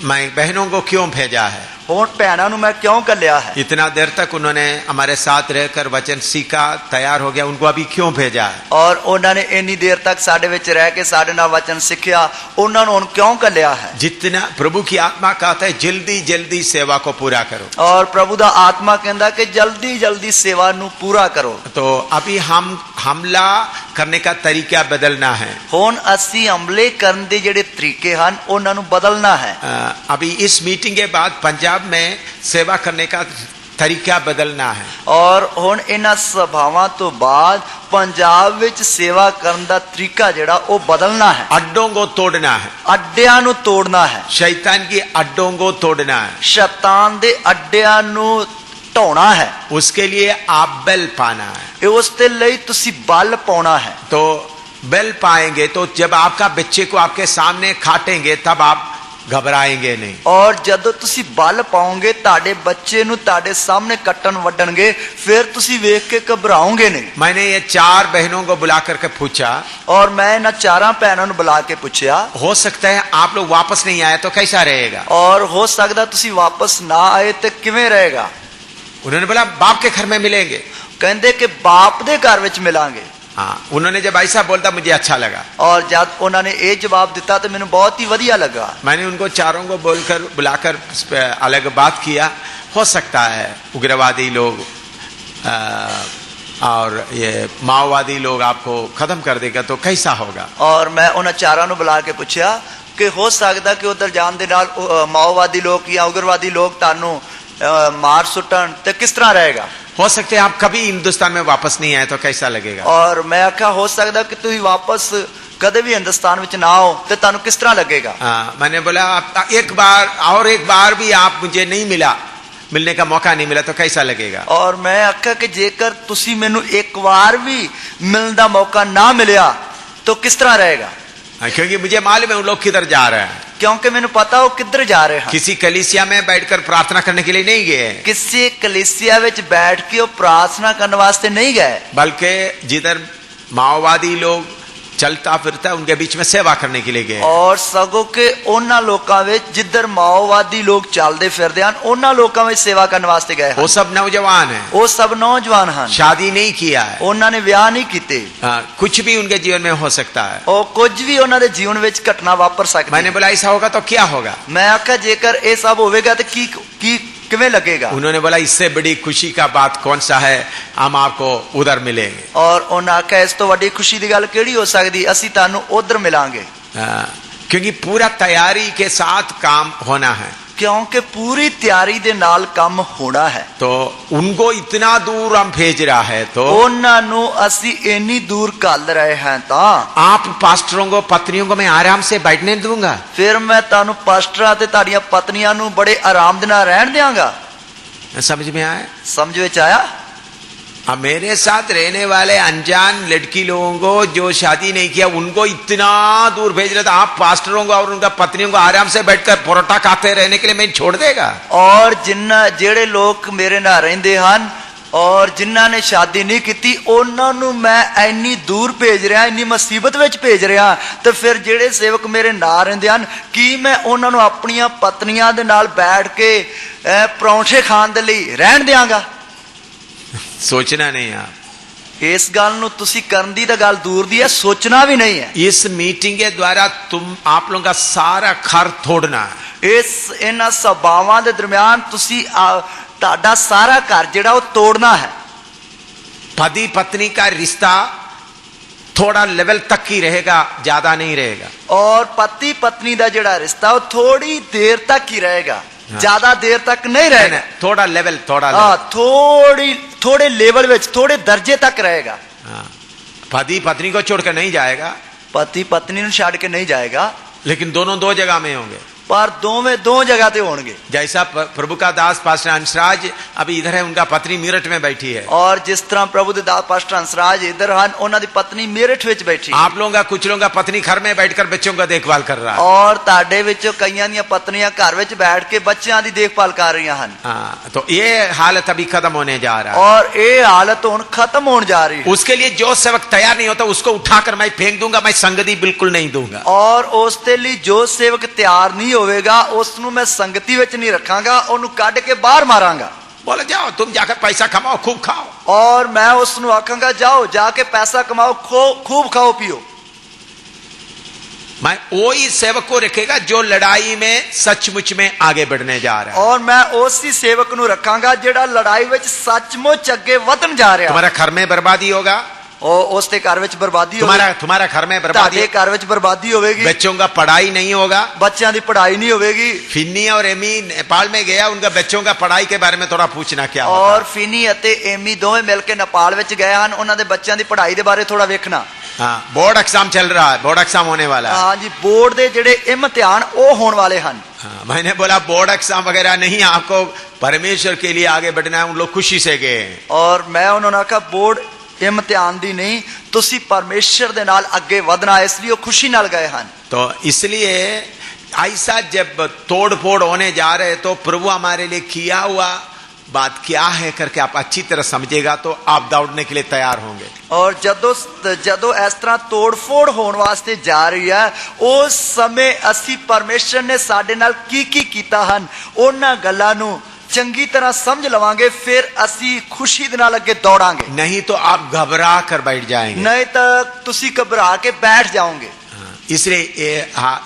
मैं बहनों को क्यों भेजा है? हुण भैनों नूं मैं क्यों घल्लिया है? इतना देर तक उन्होंने हमारे साथ रहकर वचन सीखा, तैयार हो गया, उनको अभी क्यों भेजा है? और उन्होंने इन्नी देर तक साडे विच रह के साडे नाल वचन सीखिया, उन्होंने हुण क्यों घल्लिया है? जितना प्रभु की आत्मा कहता है जल्दी जल्दी सेवा को पूरा करो। और प्रभु दा आत्मा कहता कि जल्दी जल्दी सेवा नूं पूरा करो। तो अभी हम हमला करने का तरीका बदलना है। हुण असी हमले करन दे जिहड़े तरीके हन उन्हां नूं बदलना है। अभी इस मीटिंग के बाद पंजाब में सेवा करने का तरीका बदलना है। और हुण इन्हां सभावां तो बाद पंजाब विच सेवा करन दा तरीका जिहड़ा वो बदलना है। अड्डों को तोड़ना है। अड्डियां नूं तोड़ना है। शैतान की अड्डों को तोड़ना है। शैतान दे अड्डियां नूं ढोना है। उसके लिए आप बल पाना है। उसके लिए तुसी बल पाना है। तो बल पाएंगे तो जब आपका बच्चे को आपके सामने काटेंगे तब आप घबराएंगे नहीं। और जदों तुसी बल पाओगे ताड़े बच्चे नूं ताड़े सामने कट्टन वड्डणगे फिर तुसी वेख के घबराओगे नहीं। मैंने ये 4 बहनों को बुला करके पूछा। और मैं इन 4 बहनों बुला के पूछा, हो सकता है आप लोग वापस नहीं आए तो कैसा रहेगा? और हो सकता तुसी वापस ना आए तो किवें रहेगा? उन्होंने बोला बाप के घर में मिलेंगे। कहते कि बाप दे घर विच मिलांगे। हाँ, उन्होंने जब ऐसा बोलता मुझे अच्छा लगा। और जब उन्होंने ये जवाब दिता तो मैंने बहुत ही वधिया लगा। मैंने उनको 4 को बोलकर बुलाकर अलग बात किया हो सकता है उग्रवादी लोग और ये माओवादी लोग आपको खत्म कर देगा तो कैसा होगा। और मैं उन्हें चारों ਨੂੰ बुला के पूछा कि हो सकता कि उधर जान दे नाल माओवादी लोग या उग्रवादी लोग तानू मार सुटन तो किस तरह रहेगा। हो सकते हैं आप कभी हिंदुस्तान में वापस नहीं आए तो कैसा लगेगा। और मैं आखा हो सकता कि तुम वापस कदे भी हिंदुस्तान में ना हो तो तानू किस तरह लगेगा। मैंने बोला एक बार भी आप मुझे नहीं मिलने का मौका नहीं मिला तो कैसा लगेगा। और मैं आखा कि जेकर तुसी मैनू एक बार भी मिलने का मौका ना मिलिया तो किस तरह रहेगा। क्योंकि मुझे मालूम है उन लोग किधर जा रहे हैं, क्योंकि मैंने पता वो किधर जा रहे हैं। किसी कलीसिया में बैठकर प्रार्थना करने के लिए नहीं गए, किसी कलीसिया में बैठ के वो प्रार्थना करने वास्ते नहीं गए, बल्कि जिधर माओवादी लोग चलता फिरता उनके बीच में सेवा करने के लिए गए। और सगों के उन्होंने लोगों में जिधर माओवादी लोग चलते फिरते हैं उन्होंने लोगों में सेवा करने वास्ते गए। वो सब नौजवान हैं, वो सब नौजवान हैं, शादी नहीं किया है, उन्होंने ब्याह नहीं किए, कुछ भी उनके जीवन में हो सकता है और कुछ भी उन्होंने जीवन में घटना वापर सकती। मैंने बोला ऐसा होगा तो क्या होगा। मैं आखा जेकर ये सब होगा तो की किवें लगेगा। उन्होंने बोला इससे बड़ी खुशी का बात कौन सा है, हम आपको उधर मिलेंगे। और उन्होंने आखा इस तो बड़ी खुशी की गल केड़ी हो सकती, असी तानू उधर मिलांगे। क्योंकि पूरा तैयारी के साथ काम होना है, क्योंकि पूरी तैयारी दे नाल काम होना है। तो उनको इतना दूर हम भेज रहा है तो उन्होंने असी इतनी दूर कल रहे हैं ता आप पास्टरों को पत्नियों को मैं आराम से बैठने दूंगा, फिर मैं तानू पास्टरा ते ताड़ियां पत्नियां नू बड़े आराम दे नाल रहन देंगा। समझ में आया, समझ में आया। अब मेरे साथ रहने वाले अनजान लड़की लोगों को जो शादी नहीं किया उनको इतना दूर भेज रहे थे, आप पास्टरों को और उनका पत्नियों को आराम से बैठकर परोठा खाते रहने के लिए मैं छोड़ देगा। और जेड़े लोग मेरे नाल रहिंदे हन और जिन्हां ने शादी नहीं की उन्होंने मैं इन्नी दूर भेज रहा, इन्नी मुसीबत विच भेज रहा, तो फिर जेड़े सेवक मेरे नाल रहिंदे हन कि मैं उन्होंने अपनियां पत्नियां दे नाल बैठ के परौंठे खाण दे लई रहन देंगा। सोचना नहीं आप इस गल नूं तुसी करन दी तां गल दूर दी है, सोचना भी नहीं है। इस मीटिंग के द्वारा आप लोगों का सारा खर तोड़ना है। इस इन्हां सभावां दे दरमियान तुसी ताड़ा सारा घर जिहड़ा वो तोड़ना है। पति पत्नी का रिश्ता थोड़ा लेवल तक ही रहेगा, ज्यादा नहीं रहेगा। और पति पत्नी का जिहड़ा रिश्ता वो थोड़ी देर तक ही रहेगा, ज्यादा देर तक नहीं रहेगा। थोड़ा लेवल थोड़े लेवल में थोड़े दर्जे तक रहेगा। पति पत्नी को छोड़कर नहीं जाएगा, पति पत्नी को छोड़ के नहीं जाएगा, लेकिन दोनों दो जगह में होंगे, पर दो जगह पे होंगे। जैसा प्रभु का दास पास्टर हंसराज अभी इधर है, उनका पत्नी मेरठ में बैठी है। और जिस तरह प्रभु के दास पास्टर हंसराज इधर हैं, उन्होंने पत्नी मेरठ में बैठी। आप लोगों का कुछ लोगों का पत्नी घर में बैठकर बच्चों का देखभाल कर रहा है। और ताडे विचों कईयां दी पत्नियां घर में बैठ के बच्चों की देखभाल कर रही हैं। तो ये हालत अभी खत्म होने जा रहा है, और ये हालत हुण खत्म होने जा रही है। उसके लिए जो सेवक तैयार नहीं होता उसको उठाकर मैं फेंक दूंगा, मैं संगति बिल्कुल नहीं दूंगा। और उसके लिए जो सेवक तैयार नहीं होगा उसनू मैं संगति विच नहीं रखांगा, उन्हें काट के बाहर मारांगा। बोले जाओ तुम जाकर पैसा कमाओ, खूब खाओ। और मैं उसनू आखांगा जाओ जाके पैसा कमाओ, खूब खाओ पियो। मैं वही सेवक को रखेगा जो लड़ाई में सचमुच में आगे बढ़ने जा रहा है। और मैं उसी सेवक नू रखांगा जेड़ा लड़ाई विच सचमुच अगे वधन जा रहा है। तुम्हारा घर में बर्बादी होगा, उसके घर में बर्बादी, तुम्हारा घर में बर्बादी, घर में बर्बादी होगी। बच्चों का पढ़ाई नहीं होगा, बच्चों की पढ़ाई नहीं होगी। फिनी और एमी नेपाल में गया, उनका बच्चों का पढ़ाई के बारे में थोड़ा पूछना क्या और होता? फिनी अते एमी दोवें मिलकर नेपाल में गए हैं, उन्होंने बच्चों की पढ़ाई के बारे थोड़ा वेखना। हाँ, बोर्ड एग्जाम चल रहा है, बोर्ड एग्जाम होने वाला है। हाँ जी, बोर्ड के जेडे इम्तिहान वो होने वाले हैं। हाँ, मैंने बोला बोर्ड एग्जाम वगैरह नहीं, आपको परमेश्वर के लिए आगे बढ़ना है। उन लोग खुशी से गए और मैं उन्होंने कहा बोर्ड इम्तिहान दी नहीं, तुसी परमेश्वर दे नाल आगे वधना, इसलिए वो खुशी नाल गए हैं। तो इसलिए ऐसा जब तोड़ फोड़ होने जा रहे तो प्रभु हमारे लिए किया हुआ बात क्या है करके आप अच्छी तरह समझेगा तो आप दौड़ने के लिए तैयार होंगे। और जदों इस तरह तोड़ फोड़ होने वास्ते जा रही है, उस समय असी परमेश्वर ने साडे नाल की कीता हन उन्हां गल्लां नूं चंगी तरह समझ लवांगे, फिर असी खुशी दे नाल अगे दौड़ांगे। नहीं तो आप घबरा कर बैठ जाएंगे, नहीं तो तुसी घबरा के बैठ जाओगे। इसलिए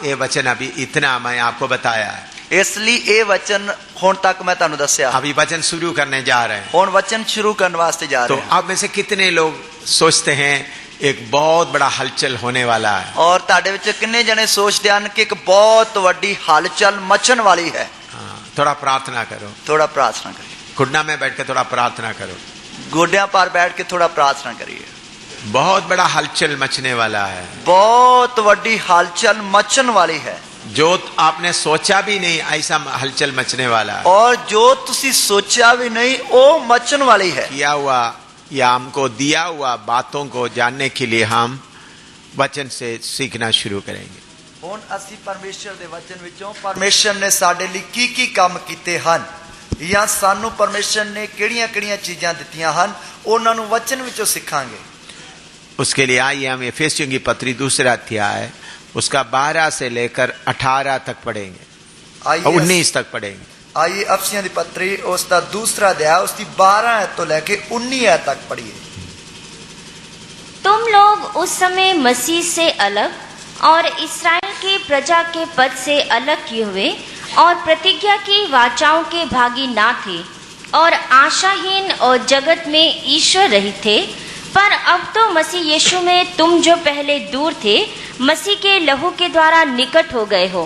ये वचन अभी इतना मैं आपको बताया है। इसलिए ये वचन हुण तक मैं तुहानू दस्सिया। अभी वचन शुरू करने जा रहे हैं। हुण वचन शुरू करने वास्ते जा तो रहे हैं। आप में से कितने लोग सोचते हैं एक बहुत बड़ा हलचल होने वाला है? और तुहाडे विच किन्ने जने सोचदे हन कि एक बहुत वड्डी हलचल मचन वाली है? थोड़ा प्रार्थना करो, थोड़ा प्रार्थना करिए। घुटना में बैठ के थोड़ा प्रार्थना करो, गोड्यां पर बैठ के थोड़ा प्रार्थना करिए। बहुत बड़ा हलचल मचने वाला है। बहुत वड्डी हलचल मचन वाली है। जो आपने सोचा भी नहीं ऐसा हलचल मचने वाला है। और जो तुसी सोचा भी नहीं वो मचन वाली है। किया हुआ या हमको दिया हुआ बातों को जानने के लिए हम वचन से सीखना शुरू करेंगे। हुण असीं परमेश्वर दे वचन विचों परमेश्वर ने साडे लई की काम कीते हन या सानू परमेश्वर ने किहड़ियां-किहड़ियां चीज़ां दित्तियां हन उन्हां नूं वचन विचों सिखांगे। उसके लिए आइए हम एफेसियों की पत्री 2 अध्याय उसका 12 से लेकर 18 तक पढ़ेंगे, 19 तक पढ़ेंगे। आइए अफसियों की पत्री उसका 2 अध्याय उसकी 12 तो लेके 19 तक पढ़िए। तुम लोग उस समय मसीह से अलग और इस्राएल की प्रजा के पद से अलग किए हुए और प्रतिज्ञा की वाचाओं के भागी ना थे और आशाहीन और जगत में ईश्वर रहित थे। पर अब तो मसीह यीशु में तुम जो पहले दूर थे मसीह के लहू के द्वारा निकट हो गए हो,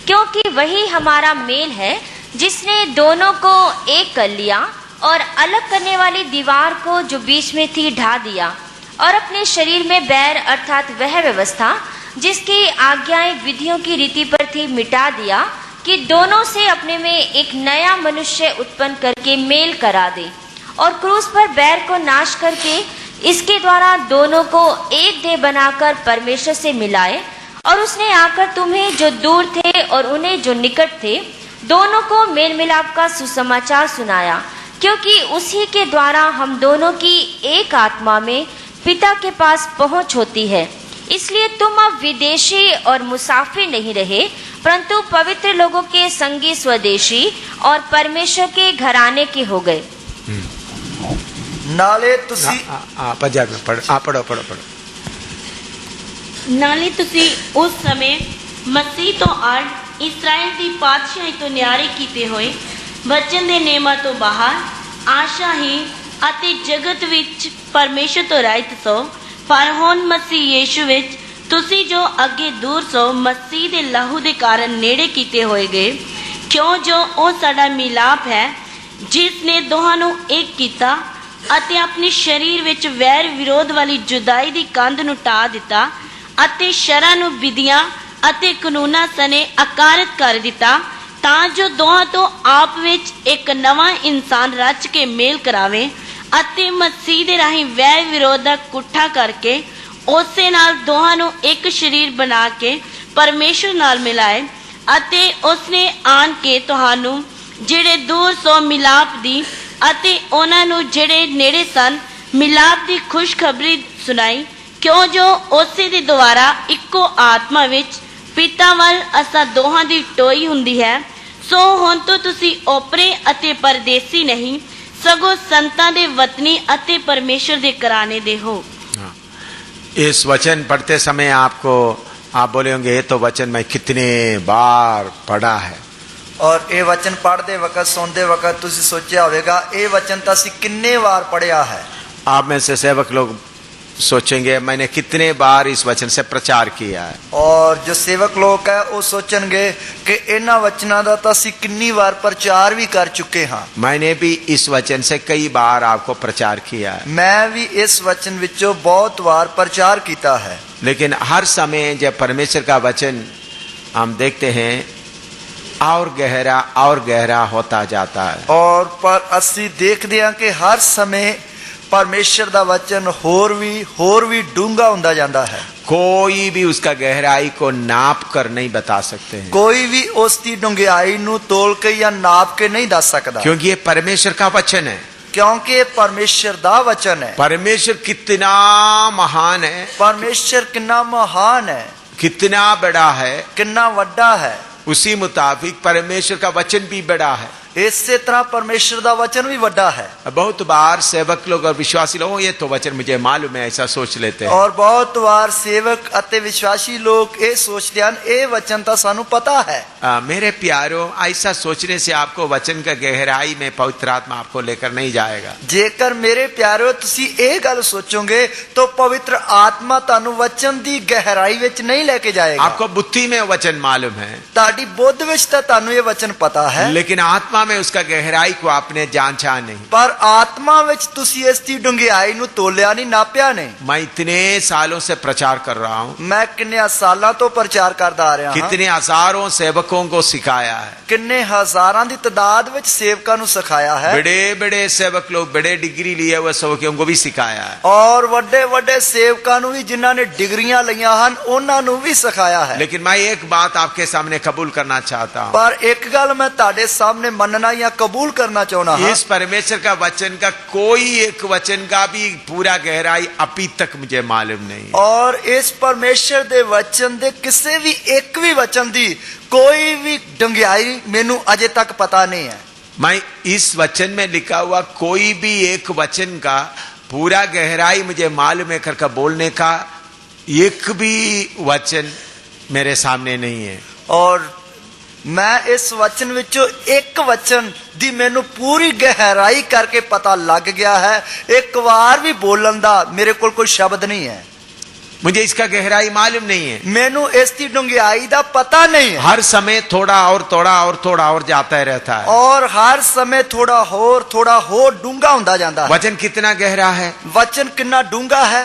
क्योंकि वही हमारा मेल है जिसने दोनों को एक कर लिया और अलग करने वाली दीवार को जो बीच में थी ढा दिया और अपने शरीर में बैर अर्थात वह व्यवस्था जिसकी आज्ञाएं विधियों की रीति पर थी मिटा दिया, कि दोनों से अपने में एक नया मनुष्य उत्पन्न करके मेल करा दे और क्रूस पर बैर को नाश करके इसके द्वारा दोनों को एक देह बनाकर परमेश्वर से मिलाए। और उसने आकर तुम्हें जो दूर थे और उन्हें जो निकट थे दोनों को मेल मिलाप का सुसमाचार सुनाया, क्योंकि उसी के द्वारा हम दोनों की एक आत्मा में पिता के पास पहुंच होती है। इसलिए तुम अब विदेशी और मुसाफिर नहीं रहे, परंतु पवित्र लोगों के संगी स्वदेशी और परमेश्वर के घराने के हो गए। नाले तुसी पंजाब में पढ़ो। नाले तुसी उस समय मसीह तो अड़ इस्राएल की पातशाही तो न्यारे कीते होए वचन दे नेमा तो बाहर आशाहीन अते जगत विच परमेश्वर तो रहित सो। पर हुण मसीह यीशु विच तुसी जो अगे दूर सो मसीह दे लहू दे कारण नेड़े कीते होए गए, क्यों जो ओ साडा मिलाप है जिसने दोहां नूं एक कीता अते अपने शरीर विच वैर विरोध वाली जुदाई दी कंध नूं ढा दिता अते शरां नूं विधियां अते कानूनां सने अकारत कर दिता, तां जो दोहां तो आप विच एक नवां इंसान रच के मेल करावे अते मसीह दे राही वैर विरोध दा कुट्ठा करके उसे नाल दोहां नूं एक शरीर बना के परमेश्वर नाल मिलाए। अते उसने आन के तुहानू जेड़े दूर सो मिलाप दी अते उन्हां नूं जेड़े नेड़े सन मिलाप दी खुशखबरी सुनाई, क्यों जो उसे दे द्वारा इक्को आत्मा विच पिता वल असा दोहां दी टोई हुंदी है। सो हुण तो तुसी ओपरे अते परदेसी नहीं सगो संतां दे वतनी अते परमेश्वर दे कराने दे हो। इस वचन पढ़ते समय आपको आप बोले होंगे ये तो वचन मैं कितने बार पढ़ा है। और ये वचन पढ़ते वक्त सुनते वक्त तुसी सोचा होगा ये वचन तो असी किन्ने बार पढ़िया है। आप में से सेवक लोग सोचेंगे मैंने कितने बार इस वचन से प्रचार किया है। और जो सेवक लोग है वो सोचेंगे कि इन्हां वचनां दा तां असीं कितनी बार प्रचार भी कर चुके हाँ। मैंने भी इस वचन से कई बार आपको प्रचार किया है। मैं भी इस वचन विचों बहुत बार प्रचार किया है। लेकिन हर समय जब परमेश्वर का वचन हम देखते हैं और गहरा होता जाता है। और पर असीं देखदे हां कि हर समय परमेश्वर दा वचन होर भी डूंगा हुंदा जांदा है। कोई भी उसका गहराई को नाप कर नहीं बता सकते हैं। कोई भी उसकी डूंघाई नूं तोल के या नाप के नहीं दस सकता, क्योंकि ये परमेश्वर का वचन है। क्योंकि परमेश्वर दा वचन है। परमेश्वर कितना महान है, परमेश्वर कितना महान है, कितना बड़ा है, कितना वड्डा है। उसी मुताबिक परमेश्वर का वचन भी बड़ा है। ਇਸੇ ਤਰ੍ਹਾਂ ਪਰਮੇਸ਼ਰ ਦਾ ਵਚਨ ਵੀ ਵੱਡਾ ਹੈ। बहुत बार सेवक लोग और विश्वासी लोग ये तो वचन मुझे मालूम है ऐसा सोच लेते हैं। ਔਰ ਬਹੁਤ ਵਾਰ ਸੇਵਕ ਅਤੇ ਵਿਸ਼ਵਾਸੀ ਲੋਕ ਇਹ ਸੋਚਦੇ ਹਨ ਇਹ ਵਚਨ ਤਾਂ ਸਾਨੂੰ ਪਤਾ ਹੈ। मेरे प्यारों, ऐसा सोचने से आपको वचन का गहराई में पवित्र आत्मा आपको लेकर नहीं जाएगा। ਜੇਕਰ ਮੇਰੇ ਪਿਆਰਿਓ ਤੁਸੀਂ ਇਹ ਗੱਲ ਸੋਚੋਗੇ ਤਾਂ ਪਵਿੱਤਰ ਆਤਮਾ ਤੁਹਾਨੂੰ ਵਚਨ ਦੀ ਗਹਿਰਾਈ ਵਿੱਚ ਨਹੀਂ ਲੈ ਕੇ ਜਾਏਗਾ। आपको बुद्धि में वचन मालूम है, ਤੁਹਾਡੀ ਬੁੱਧ ਵਿੱਚ ਤਾਂ ਤੁਹਾਨੂੰ ਇਹ ਵਚਨ ਪਤਾ ਹੈ, लेकिन आत्मा में उसका गहराई को आपने जांचा नहीं। ਪਰ ਆਤਮਾ ਵਿੱਚ ਤੁਸੀਂ ਇਸ ਦੀ ਡੂੰਘਾਈ ਨੂੰ ਤੋਲਿਆ ਨਹੀਂ, ਨਾਪਿਆ ਨਹੀਂ। मैं इतने सालों से प्रचार कर रहा हूँ, ਮੈਂ ਕਿੰਨੇ ਸਾਲਾਂ ਤੋਂ ਪ੍ਰਚਾਰ ਕਰਦਾ ਆ ਰਿਹਾ ਹਾਂ, कितने हजारों सेवकों को सिखाया है, ਕਿੰਨੇ ਹਜ਼ਾਰਾਂ ਦੀ ਤਦਾਦ ਵਿੱਚ ਸੇਵਕਾਂ ਨੂੰ ਸਿਖਾਇਆ ਹੈ, बड़े बड़े सेवक लोग बड़े डिग्री लिए हुए सेवकों को भी सिखाया है। ਔਰ ਵੱਡੇ ਵੱਡੇ ਸੇਵਕਾਂ ਨੂੰ ਵੀ ਜਿਨ੍ਹਾਂ ਨੇ ਡਿਗਰੀਆਂ ਲਈਆਂ ਹਨ ਉਹਨਾਂ ਨੂੰ ਵੀ ਸਿਖਾਇਆ ਹੈ। लेकिन मैं एक बात आपके सामने कबूल करना चाहता हूँ, ਪਰ ਇੱਕ ਗੱਲ ਮੈਂ ਤੁਹਾਡੇ ਸਾਹਮਣੇ ਮੰਨਣਾ ਜਾਂ ਕਬੂਲ ਕਰਨਾ ਚਾਹੁੰਦਾ ਹਾਂ, इस परमेश्वर का वचन का कोई एक वचन का भी पूरा गहराई अभी तक मुझे मालूम नहीं है। ਔਰ ਇਸ ਪਰਮੇਸ਼ਰ ਦੇ ਵਚਨ ਦੇ ਕਿਸੇ ਵੀ ਇੱਕ ਵੀ ਵਚਨ ਦੀ ਕੋਈ ਵੀ ਡੂੰਘਾਈ ਮੈਨੂੰ ਅਜੇ ਤੱਕ ਪਤਾ ਨਹੀਂ ਹੈ। मैं इस वचन में लिखा हुआ कोई भी एक वचन का पूरा गहराई मुझे मालूम है करके बोलने का एक भी वचन मेरे सामने नहीं है। ਔਰ ਮੈਂ ਇਸ ਵਚਨ ਵਿੱਚੋਂ ਇੱਕ ਵਚਨ ਦੀ ਮੈਨੂੰ ਪੂਰੀ ਗਹਿਰਾਈ ਕਰਕੇ ਪਤਾ ਲੱਗ ਗਿਆ ਹੈ। ਇੱਕ ਵਾਰ ਵੀ ਬੋਲਣ ਦਾ ਮੇਰੇ ਕੋਲ ਕੋਈ ਸ਼ਬਦ ਨਹੀਂ ਹੈ। मुझे इसका गहराई मालूम नहीं है। ਮੈਨੂੰ ਇਸ ਦੀ ਡੂੰਘਾਈ ਦਾ ਪਤਾ ਨਹੀਂ ਹੈ। हर समय थोड़ा और थोड़ा और थोड़ा और जाता रहता है। ਔਰ ਹਰ ਸਮੇਂ ਥੋੜਾ ਹੋਰ ਡੂੰਘਾ ਹੁੰਦਾ ਜਾਂਦਾ ਹੈ। वचन कितना गहरा है? वचन कितना डूंगा है।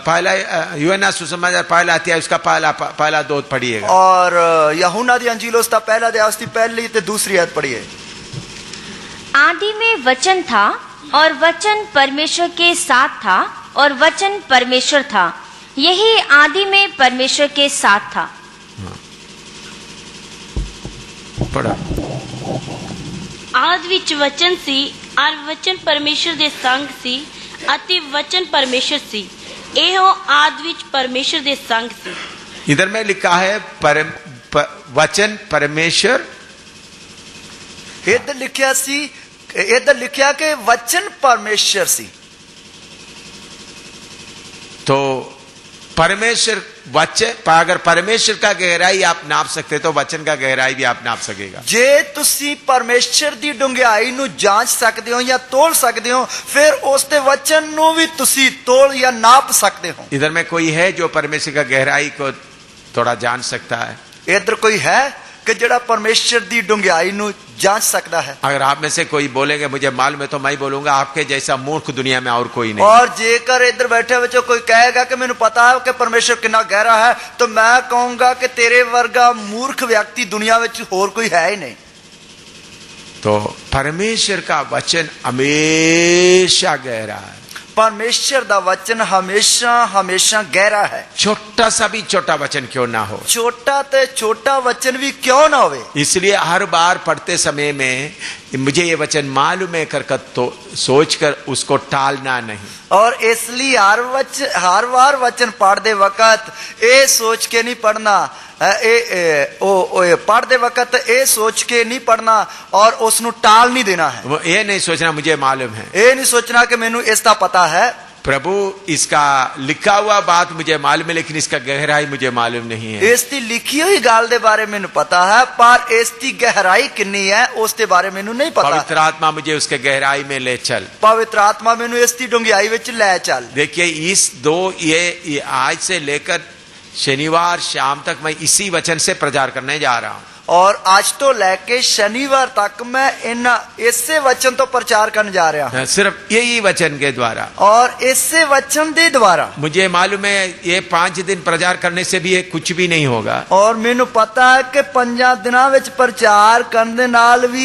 पहला यूहन्ना सुसमाचार पहला अध्याय उसका पहला दो पढ़िएगा। और यूहन्ना दी अंजील उसका पहला अध्याय उसकी पहली ते दूसरी आयत पढ़िए। आदि में वचन था और वचन परमेश्वर के साथ था और वचन परमेश्वर था, यही आदि में परमेश्वर के साथ था। पढ़ो। ਆਦਿ ਵਿੱਚ ਵਚਨ ਸੀ ਔਰ ਵਚਨ ਪਰਮੇਸ਼ਰ ਦੇ ਸੰਗ ਸੀ ਅਤੇ ਵਚਨ ਪਰਮੇਸ਼ਰ ਸੀ। ਇਹੋ ਆਦਿ ਵਿੱਚ ਪਰਮੇਸ਼ਰ ਦੇ ਸੰਗ ਸੀ। इधर में लिखा है वचन परमेश्वर, इधर लिखा कि वचन परमेश्वर सी। तो परमेश्वर वचन, अगर परमेश्वर का गहराई आप नाप सकते तो वचन का गहराई भी आप नाप सकेगा। जे तुसी परमेश्वर दी डूंघाई नु जांच सकते हो या तोल सकते हो, फिर उसते वचन नु भी तुसी तोल या नाप सकते हो। इधर में कोई है जो परमेश्वर का गहराई को थोड़ा जान सकता है? इधर कोई है कि जड़ा परमेश्वर दी डूंघाई नु जांच सकता है? अगर आप में से कोई बोलेंगे मुझे मालूम है, तो मैं बोलूंगा आपके जैसा मूर्ख दुनिया में और कोई नहीं। और जेकर इधर बैठे बच्चों कोई कहेगा कि मैंने पता है कि परमेश्वर कितना गहरा है, तो मैं कहूंगा कि तेरे वर्गा मूर्ख व्यक्ति दुनिया में और कोई है ही नहीं। तो परमेश्वर का वचन हमेशा गहरा है। परमेश्वर दा वचन हमेशा हमेशा गहरा है। छोटा सा भी छोटा वचन क्यों ना हो, छोटा ते छोटा वचन भी क्यों ना होवे, इसलिए हर बार पढ़ते समय में मुझे ये वचन मालूम है कर तो सोचकर उसको टालना नहीं। और इसलिए हर बार वचन पढ़ते वक्त ए सोच के नहीं पढ़ना, पढ़ते वक्त ए सोच के नहीं पढ़ना और उसनु टाल नहीं देना है। ये नहीं सोचना मुझे मालूम है, ये नहीं सोचना कि मैनू इसका पता है। प्रभु इसका लिखा हुआ बात मुझे मालूम है, लेकिन इसका गहराई मुझे मालूम नहीं है। इसकी लिखी हुई गाल दे बारे मैनू पता है, पर इसकी गहराई कितनी है उसके बारे मैनू नहीं पता। पवित्र आत्मा मुझे उसके गहराई में ले चल, पवित्र आत्मा मैनू इसकी डूंघाई विच ले चल। देखिए ये आज से लेकर शनिवार शाम तक मैं इसी वचन से प्रचार करने जा रहा हूँ। और आज तो लेके शनिवार तक मैं इससे वचन तो प्रचार करने जा रहा हूँ, सिर्फ यही वचन के द्वारा। और इससे वचन दे द्वारा मुझे मालूम है ये 5 दिन प्रचार करने से भी ये कुछ भी नहीं होगा। और मैनू पता है कि 5 दिनों विच प्रचार करने नाल भी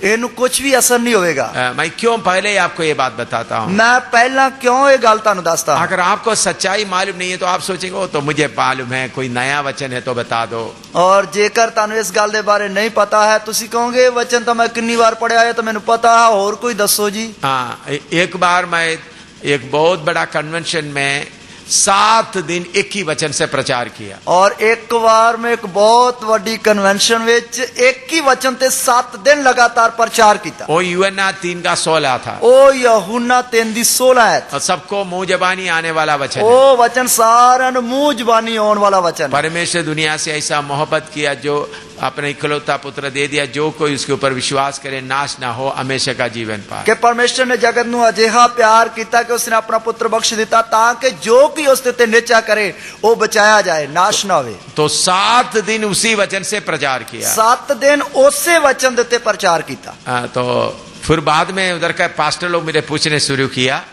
इनू कुछ भी असर नहीं होगा। मैं क्यों पहले ही आपको ये बात बताता हूँ, मैं पहला क्यों ये गल तुहानू दसदा। अगर आपको सच्चाई मालूम नहीं है तो आप सोचेंगे वो तो मुझे मालूम है, कोई नया वचन है तो बता दो। और जेकर तुहानू इस गल दे बारे नहीं पता है, तुसी कहोगे वचन तो मैं कितनी बार पढ़िया है तो मैनू पता है, और कोई दसो जी। हाँ, एक बार मैं एक बहुत बड़ा कन्वेंशन में 7 दिन एक ही वचन से प्रचार किया। और एक बार में एक बहुत बड़ी कन्वेंशन विच एक ही वचन ते 7 दिन लगातार प्रचार किया। वो यूहन्ना 3:16 था। ओ यूहन्ना 3:16 है। और सबको मुंह जबानी आने वाला वचन है। ओ वचन सारा मुंह जबानी आने वाला वचन। परमेश्वर दुनिया से ऐसा मोहब्बत किया जो अपने इकलौता पुत्र दे दिया, जो कोई उसके ऊपर विश्वास करे नाश ना हो, हमेशा का जीवन पाए। कि परमेश्वर ने जगत नू अजिहा प्यार किया कि उसने अपना पुत्र बख्श दिता ताकि जो कोई उसते ते निचा करे वो बचाया जाए, नाश ना होवे। तो 7 दिन उसी वचन से प्रचार किया। 7 दिन उसे वचन देते प्रचार किया। तो फिर बाद में उधर का पास्टर लोग मेरे पूछने शुरू किया।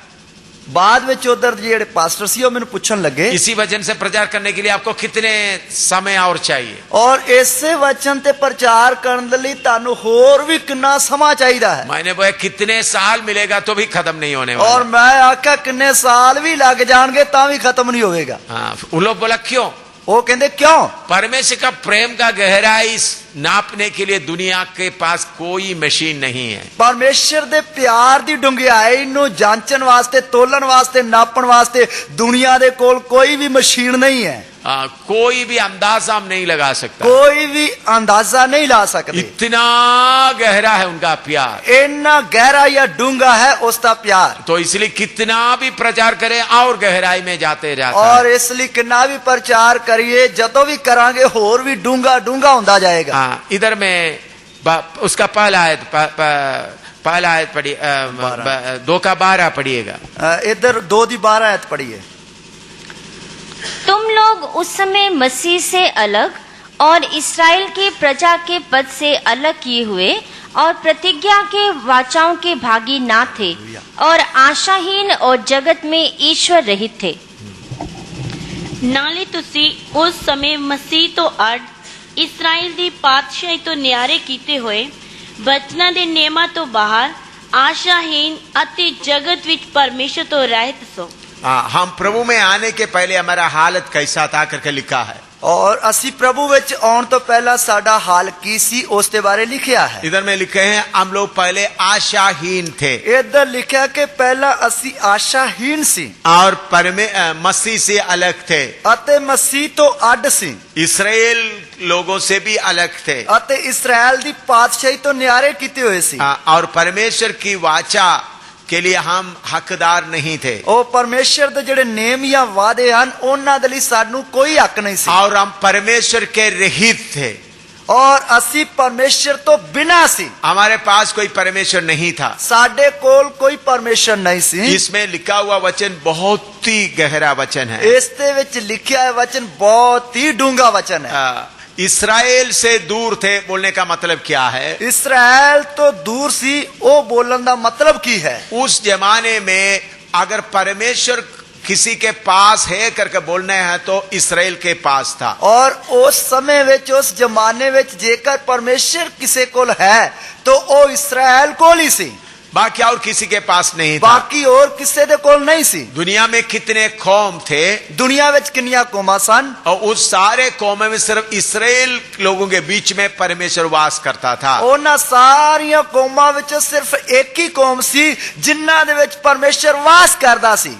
बाद में उधर जेड़े पास्टर सी मैंने पूछन लगे, इसी वचन से प्रचार करने के लिए आपको कितने समय और चाहिए? और ऐसे वचन ते प्रचार करने लिए तानु होर भी कितना समय चाहिए है? मैंने बोला कितने साल मिलेगा तो भी खत्म नहीं होने वाला। और मैं आख्या कितने साल भी लग जाएंगे ता भी खत्म नहीं होगा। हाँ, वो लोग बोला क्यों? वो कहते क्यों? परमेश्वर का प्रेम का गहराई नापने के लिए दुनिया के पास कोई मशीन नहीं है। परमेश्वर दे प्यार दी डुंगियाई नू जांचन वास्ते, तोलन वास्ते, नापन वास्ते दुनिया दे कोल कोई भी मशीन नहीं है। कोई भी अंदाजा नहीं लगा सकता, कोई भी अंदाजा नहीं ला सकते। इतना गहरा है उनका प्यार, इतना गहरा या डूंगा है उसका प्यार। तो इसलिए कितना भी प्रचार करें और गहराई में जाते जाते, और इसलिए कितना भी प्रचार करिए जतो भी करांगे होर भी डूंगा डूंगा होता जाएगा। इधर में उसका पहला आयत पढ़िए, 2:12 पढ़िएगा। इधर 2:12 आयत पढ़िए। तुम लोग उस समय मसीह से अलग और इस्राएल की प्रजा के पद से अलग किए हुए और प्रतिज्ञा के वाचाओं के भागी ना थे और आशाहीन और जगत में ईश्वर रहित थे। नाले तुसी उस समय मसीह तो अड इस्राएल दी पातशाही तो न्यारे कीते हुए बचना दे नेमा तो बाहर आशाहीन अति जगत विच परमेश्वर तो रहत सो। हम प्रभु में आने के पहले हमारा हालत कैसा था करके लिखा है। और असी प्रभु विच आउण तो पहला साडा हाल की सी उसके बारे लिखिया है। इधर में लिखे हैं हम लोग पहले आशाहीन थे। इधर लिखा के पहला असी आशाहीन सी और मसीह से अलग थे, अते मसीह तो अड सी, इस्राएल लोगों से भी अलग थे, अते इस्राएल दी पातशाही तो न्यारे कीते हुए सी। और परमेश्वर की वाचा के लिए हम हकदार नहीं थे। ओ परमेश्वर दे जेड़े नेम या वादे हन उन्हां दे लई सानू कोई हक नहीं सी। और हम परमेश्वर के रहित थे और असी परमेश्वर तो बिना सी, हमारे पास कोई परमेश्वर नहीं था, साडे कोल कोई परमेश्वर नहीं सी। इसमें लिखा हुआ वचन बहुत ही गहरा वचन है। इसते विच लिखिया है वचन बहुत ही डूंगा वचन है। इस्राएल से दूर थे बोलने का मतलब क्या है? इस्राएल तो दूर सी, ओ बोलन दा मतलब की है? उस जमाने में अगर परमेश्वर किसी के पास है करके बोलना है तो इस्राएल के पास था। और उस समय विच उस जमाने विच जेकर परमेश्वर किसी कोल है तो ओ इस्राएल कोल ही सी, बाकी और किसी के पास नहीं था। बाकी और किसी दे कोल नहीं सी। दुनिया में कितने कौम थे? दुनिया विच कितनियां कौमां सन, और उस सारे कौमों में सिर्फ इस्राएल लोगों के बीच में परमेश्वर वास करता था। उन्हां सारियां कौमां विच सिर्फ एक ही कौम सी जिन्हां दे विच परमेश्वर वास करदा सी।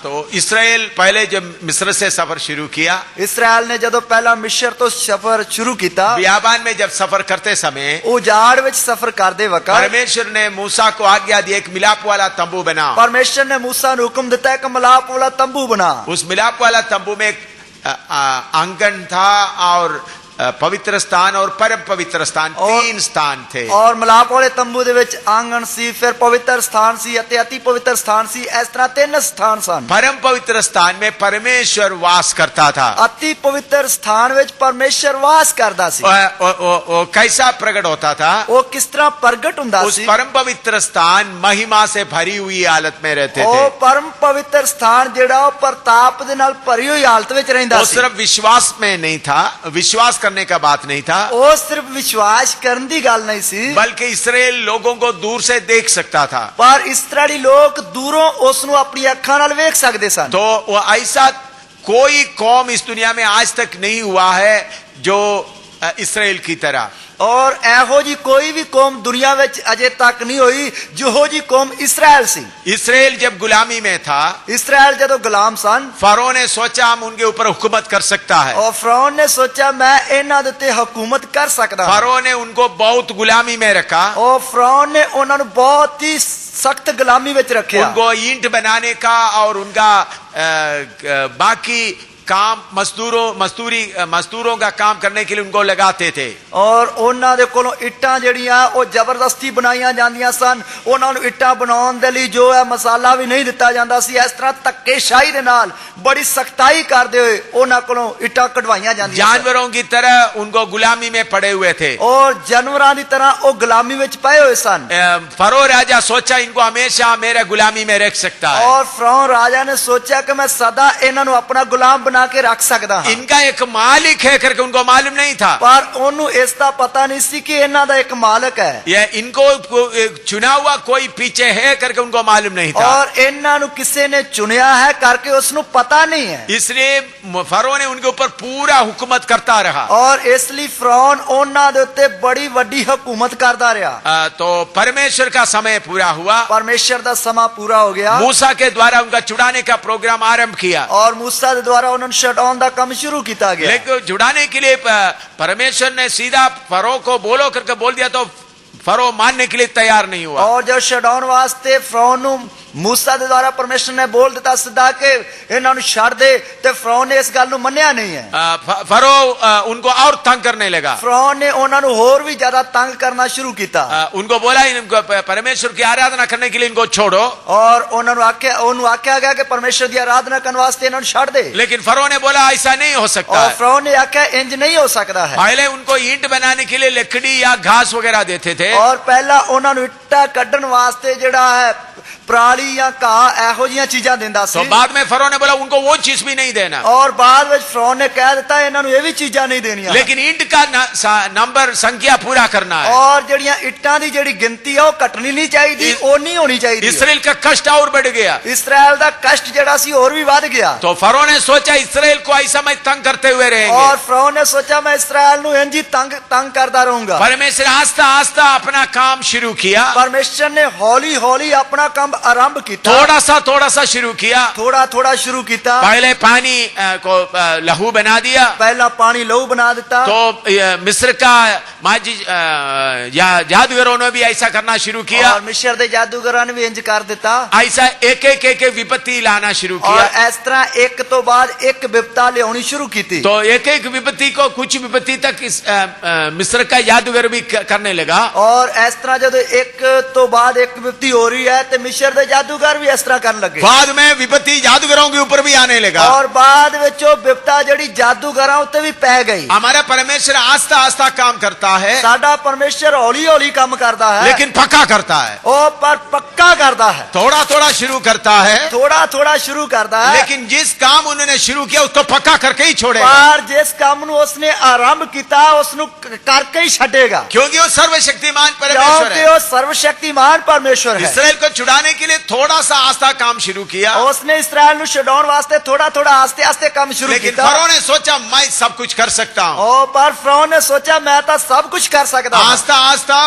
तो इस्राएल पहले जब मिस्र से सफर शुरू किया, इस्राएल ने जदों पहला मिस्र तो सफर शुरू किया, बियाबान में जब सफर करते समय, उजाड़ विच सफर करदे वक्त परमेश्वर ने मूसा को आज्ञा दी एक मिलाप वाला तंबू बना। परमेश्वर ने मूसा को हुक्म देता है कि मिलाप वाला तंबू बना। उस मिलाप वाला तंबू में एक आंगन था और पवित्र स्थान और परम पवित्र स्थान, 3 स्थान थे। और मिलाप वाले तंबू दे विच आंगन सी, फिर पवित्र स्थान सी, अति पवित्र स्थान सी, इस तरह 3 स्थान सन। परम पवित्र स्थान में परमेश्वर वास करता था। अति पवित्र स्थान विच परमेश्वर वास करदा सी। वो कैसा प्रकट होता था? वो किस तरह प्रकट हुंदा सी? उस परम पवित्र स्थान महिमा से भरी हुई हालत में रहते थे। वो परम पवित्र स्थान जेड़ा प्रताप दे नाल भरी हुई हालत विच रहिंदा सी। वो सिर्फ विश्वास में नहीं था, विश्वास करने का बात नहीं था, वो सिर्फ विश्वास करने की गल नहीं सी, बल्कि इस्राएल लोगों को दूर से देख सकता था। पर इस्राएली लोग दूरों उसनु अपनी अखां नाल वेख सकदे सन। तो वो ऐसा कोई कौम इस दुनिया में आज तक नहीं हुआ है जो इसराइल की तरह। और ਇਹੋ जी कोई भी कौम दुनिया ਵਿੱਚ अजे तक नहीं हुई ਜਿਹੋ जी कौम इसराइल सी। इसराइल जब गुलामी में था, इसराइल ਜਦੋਂ गुलाम सन, फरो ने सोचा हम उनके ऊपर हुकूमत कर सकता है। और फरौन ने सोचा मैं ਇਹਨਾਂ ਦੇ ਉੱਤੇ हुकूमत कर सकदा ਹਾਂ। फरो ने उनको बहुत गुलामी में रखा, और फरौन ने ਉਹਨਾਂ ਨੂੰ बहुत ही सख्त गुलामी ਵਿੱਚ ਰੱਖਿਆ। उनको ईंट बनाने का और उनका बाकी काम मजदूरों का काम करने के लिए उनको लगाते थे। और ਉਹਨਾਂ ਦੇ ਕੋਲੋਂ ਇੱਟਾਂ ਜਿਹੜੀਆਂ ਉਹ ਜ਼ਬਰਦਸਤੀ ਬਣਾਈਆਂ ਜਾਂਦੀਆਂ ਸਨ। ਉਹਨਾਂ ਨੂੰ ਇੱਟਾਂ ਬਣਾਉਣ ਦੇ ਲਈ ਜੋ ਹੈ ਮਸਾਲਾ ਵੀ ਨਹੀਂ ਦਿੱਤਾ ਜਾਂਦਾ ਸੀ। ਇਸ ਤਰ੍ਹਾਂ ਧੱਕੇਸ਼ਾਹੀ ਦੇ ਨਾਲ बड़ी सख्ताई करते हुए ਉਹਨਾਂ ਕੋਲੋਂ ਇੱਟਾਂ ਕਢਵਾਈਆਂ ਜਾਂਦੀਆਂ ਸਨ। जानवरों की तरह उनको गुलामी में पड़े हुए थे और जानवरों की तरह वो गुलामी ਵਿੱਚ पए हुए सन। फरो राजा सोचा इनको हमेशा मेरे गुलामी में रख सकता है। और फरौन राजा ने सोचा कि मैं सदा ਇਹਨਾਂ ਨੂੰ अपना गुलाम बना के रख सकदा हां। इनका एक मालिक है करके उनको मालूम नहीं था। पर ਉਹਨੂੰ ਇਸ ਦਾ पता नहीं सी कि ਇਹਨਾਂ ਦਾ एक मालिक है। ये इनको चुना हुआ कोई पीछे है करके उनको मालूम नहीं था। और ਇਹਨਾਂ ਨੂੰ ਕਿਸੇ ने चुनिया है करके उसਨੂੰ पता नहीं है। इसलिए फरो ने उनके ऊपर पूरा हुकूमत करता रहा। और इसलिए फरौन ਉਹਨਾਂ ਦੇ ਉੱਤੇ बड़ी ਵੱਡੀ हुकूमत करता रहा। तो परमेश्वर का समय पूरा हुआ, परमेश्वर का समा पूरा हो गया। मूसा के द्वारा उनका छुड़ाने का प्रोग्राम आरंभ किया। और मूसा के द्वारा उन्होंने शटडाउन का काम शुरू किया गया। लेकिन छुड़ाने के लिए परमेश्वर ने सीधा फरो को बोलो करके बोल दिया तो फरो मानने के लिए तैयार नहीं हुआ। और जब शटडाउन वास्ते फरौन मूसा के द्वारा परमेश्वर ने बोल दिता सीधा के इन्हां नु छड़ दे, ते फरौन ने इस गल नु मन्निया नहीं है। फरो उनको और तंग करने लगा। फरौन ने उन्हां नु और भी ज्यादा तंग करना शुरू किया। उनको बोला इनको परमेश्वर की आराधना करने के लिए इनको छोड़ो। और उन्हां नु आख्या गया कि परमेश्वर की आराधना करने वास्ते इन्हां नु छड़ दे। लेकिन फरो ने बोला ऐसा नहीं हो सकता। और फरौन ने आख्या इंज नहीं हो सकता है। पहले उनको ईंट बनाने के लिए लकड़ी या घास वगैरह देते थे। और पहला उन्हां नु इट्टा कड्ढण वास्ते जेड़ा है पराली या घाह एहो जिहियां चीजां दिंदा सी। तो बाद में फरो ने बोला उनको वो चीज भी नहीं देना। और बाद में फरौन ने कह दिता इन्हां नु ये भी चीजां नहीं देनियां। लेकिन ईंट का नंबर संख्या पूरा करना है। और जड़ियां इट्टां दी जड़ी गिनती है वो कटनी नहीं चाहिए, ओनी होनी चाहिए। इसराइल का कष्ट और बढ़ गया। इसराइल दा कष्ट जड़ा सी और भी बढ़ गया। तो फरो ने सोचा इसराइल को ऐसा मैं तंग करते हुए रहेंगे। और फरौन ने सोचा मैं इसराइल नु इंज ही तंग करता रहूंगा। परमेश्वर आस्ता आस्ता अपना काम शुरू किया। परमेश्वर ने हौली हौली अपना काम आरंभ किया। थोड़ा सा शुरू किया। थोड़ा शुरू किया। पहले पानी को लहू बना दिया। पहला पानी लहू बना देता। तो मिस्र का जादूगरों ने भी ऐसा करना शुरू किया। और मिस्र के जादूगरों ने भी इंज कर देता। ऐसा एक विपत्ति लाना शुरू किया। और इस तरह एक तो बाद एक विपत्ता लियानी शुरू की थी। तो एक विपत्ति को कुछ विपत्ति तक इस मिस्र का जादूगर भी करने लगा। और इस तरह जब एक तो बाद एक विपत्ति हो रही है तो मिस्र के जादूगर भी इस तरह करने लगे। बाद में विपत्ति जादूगरों के ऊपर भी आने लगा। और बाद में विपत्ता जड़ी जादूगरों उत्ते भी पै गई। हमारा परमेश्वर आस्ता आस्ता काम करता है। साडा परमेश्वर हौली हौली काम करता है, लेकिन पक्का करता है। ओ पर पक्का करता है। थोड़ा शुरू करता है। थोड़ा शुरू करता है। लेकिन जिस काम उन्होंने शुरू किया उसको पक्का करके ही छोड़ेगा। पर जिस काम नु उसने आरंभ किया उसनु करके ही छड़ेगा। क्योंकि वो सर्वशक्तिमान परमेश्वर है। वो सर्वशक्तिमान परमेश्वर है। इसराइल को छुड़ाने के लिए थोड़ा सा आस्था काम शुरू किया। उसने इसराइल नु छुड़ाने वास्ते थोड़ा आस्ते आस्ते काम शुरू किया। लेकिन फरो ने सोचा मैं सब कुछ कर सकता हूँ। ओ पर फरो ने सोचा मैं तो सब कुछ कर सकता हूँ। आस्ता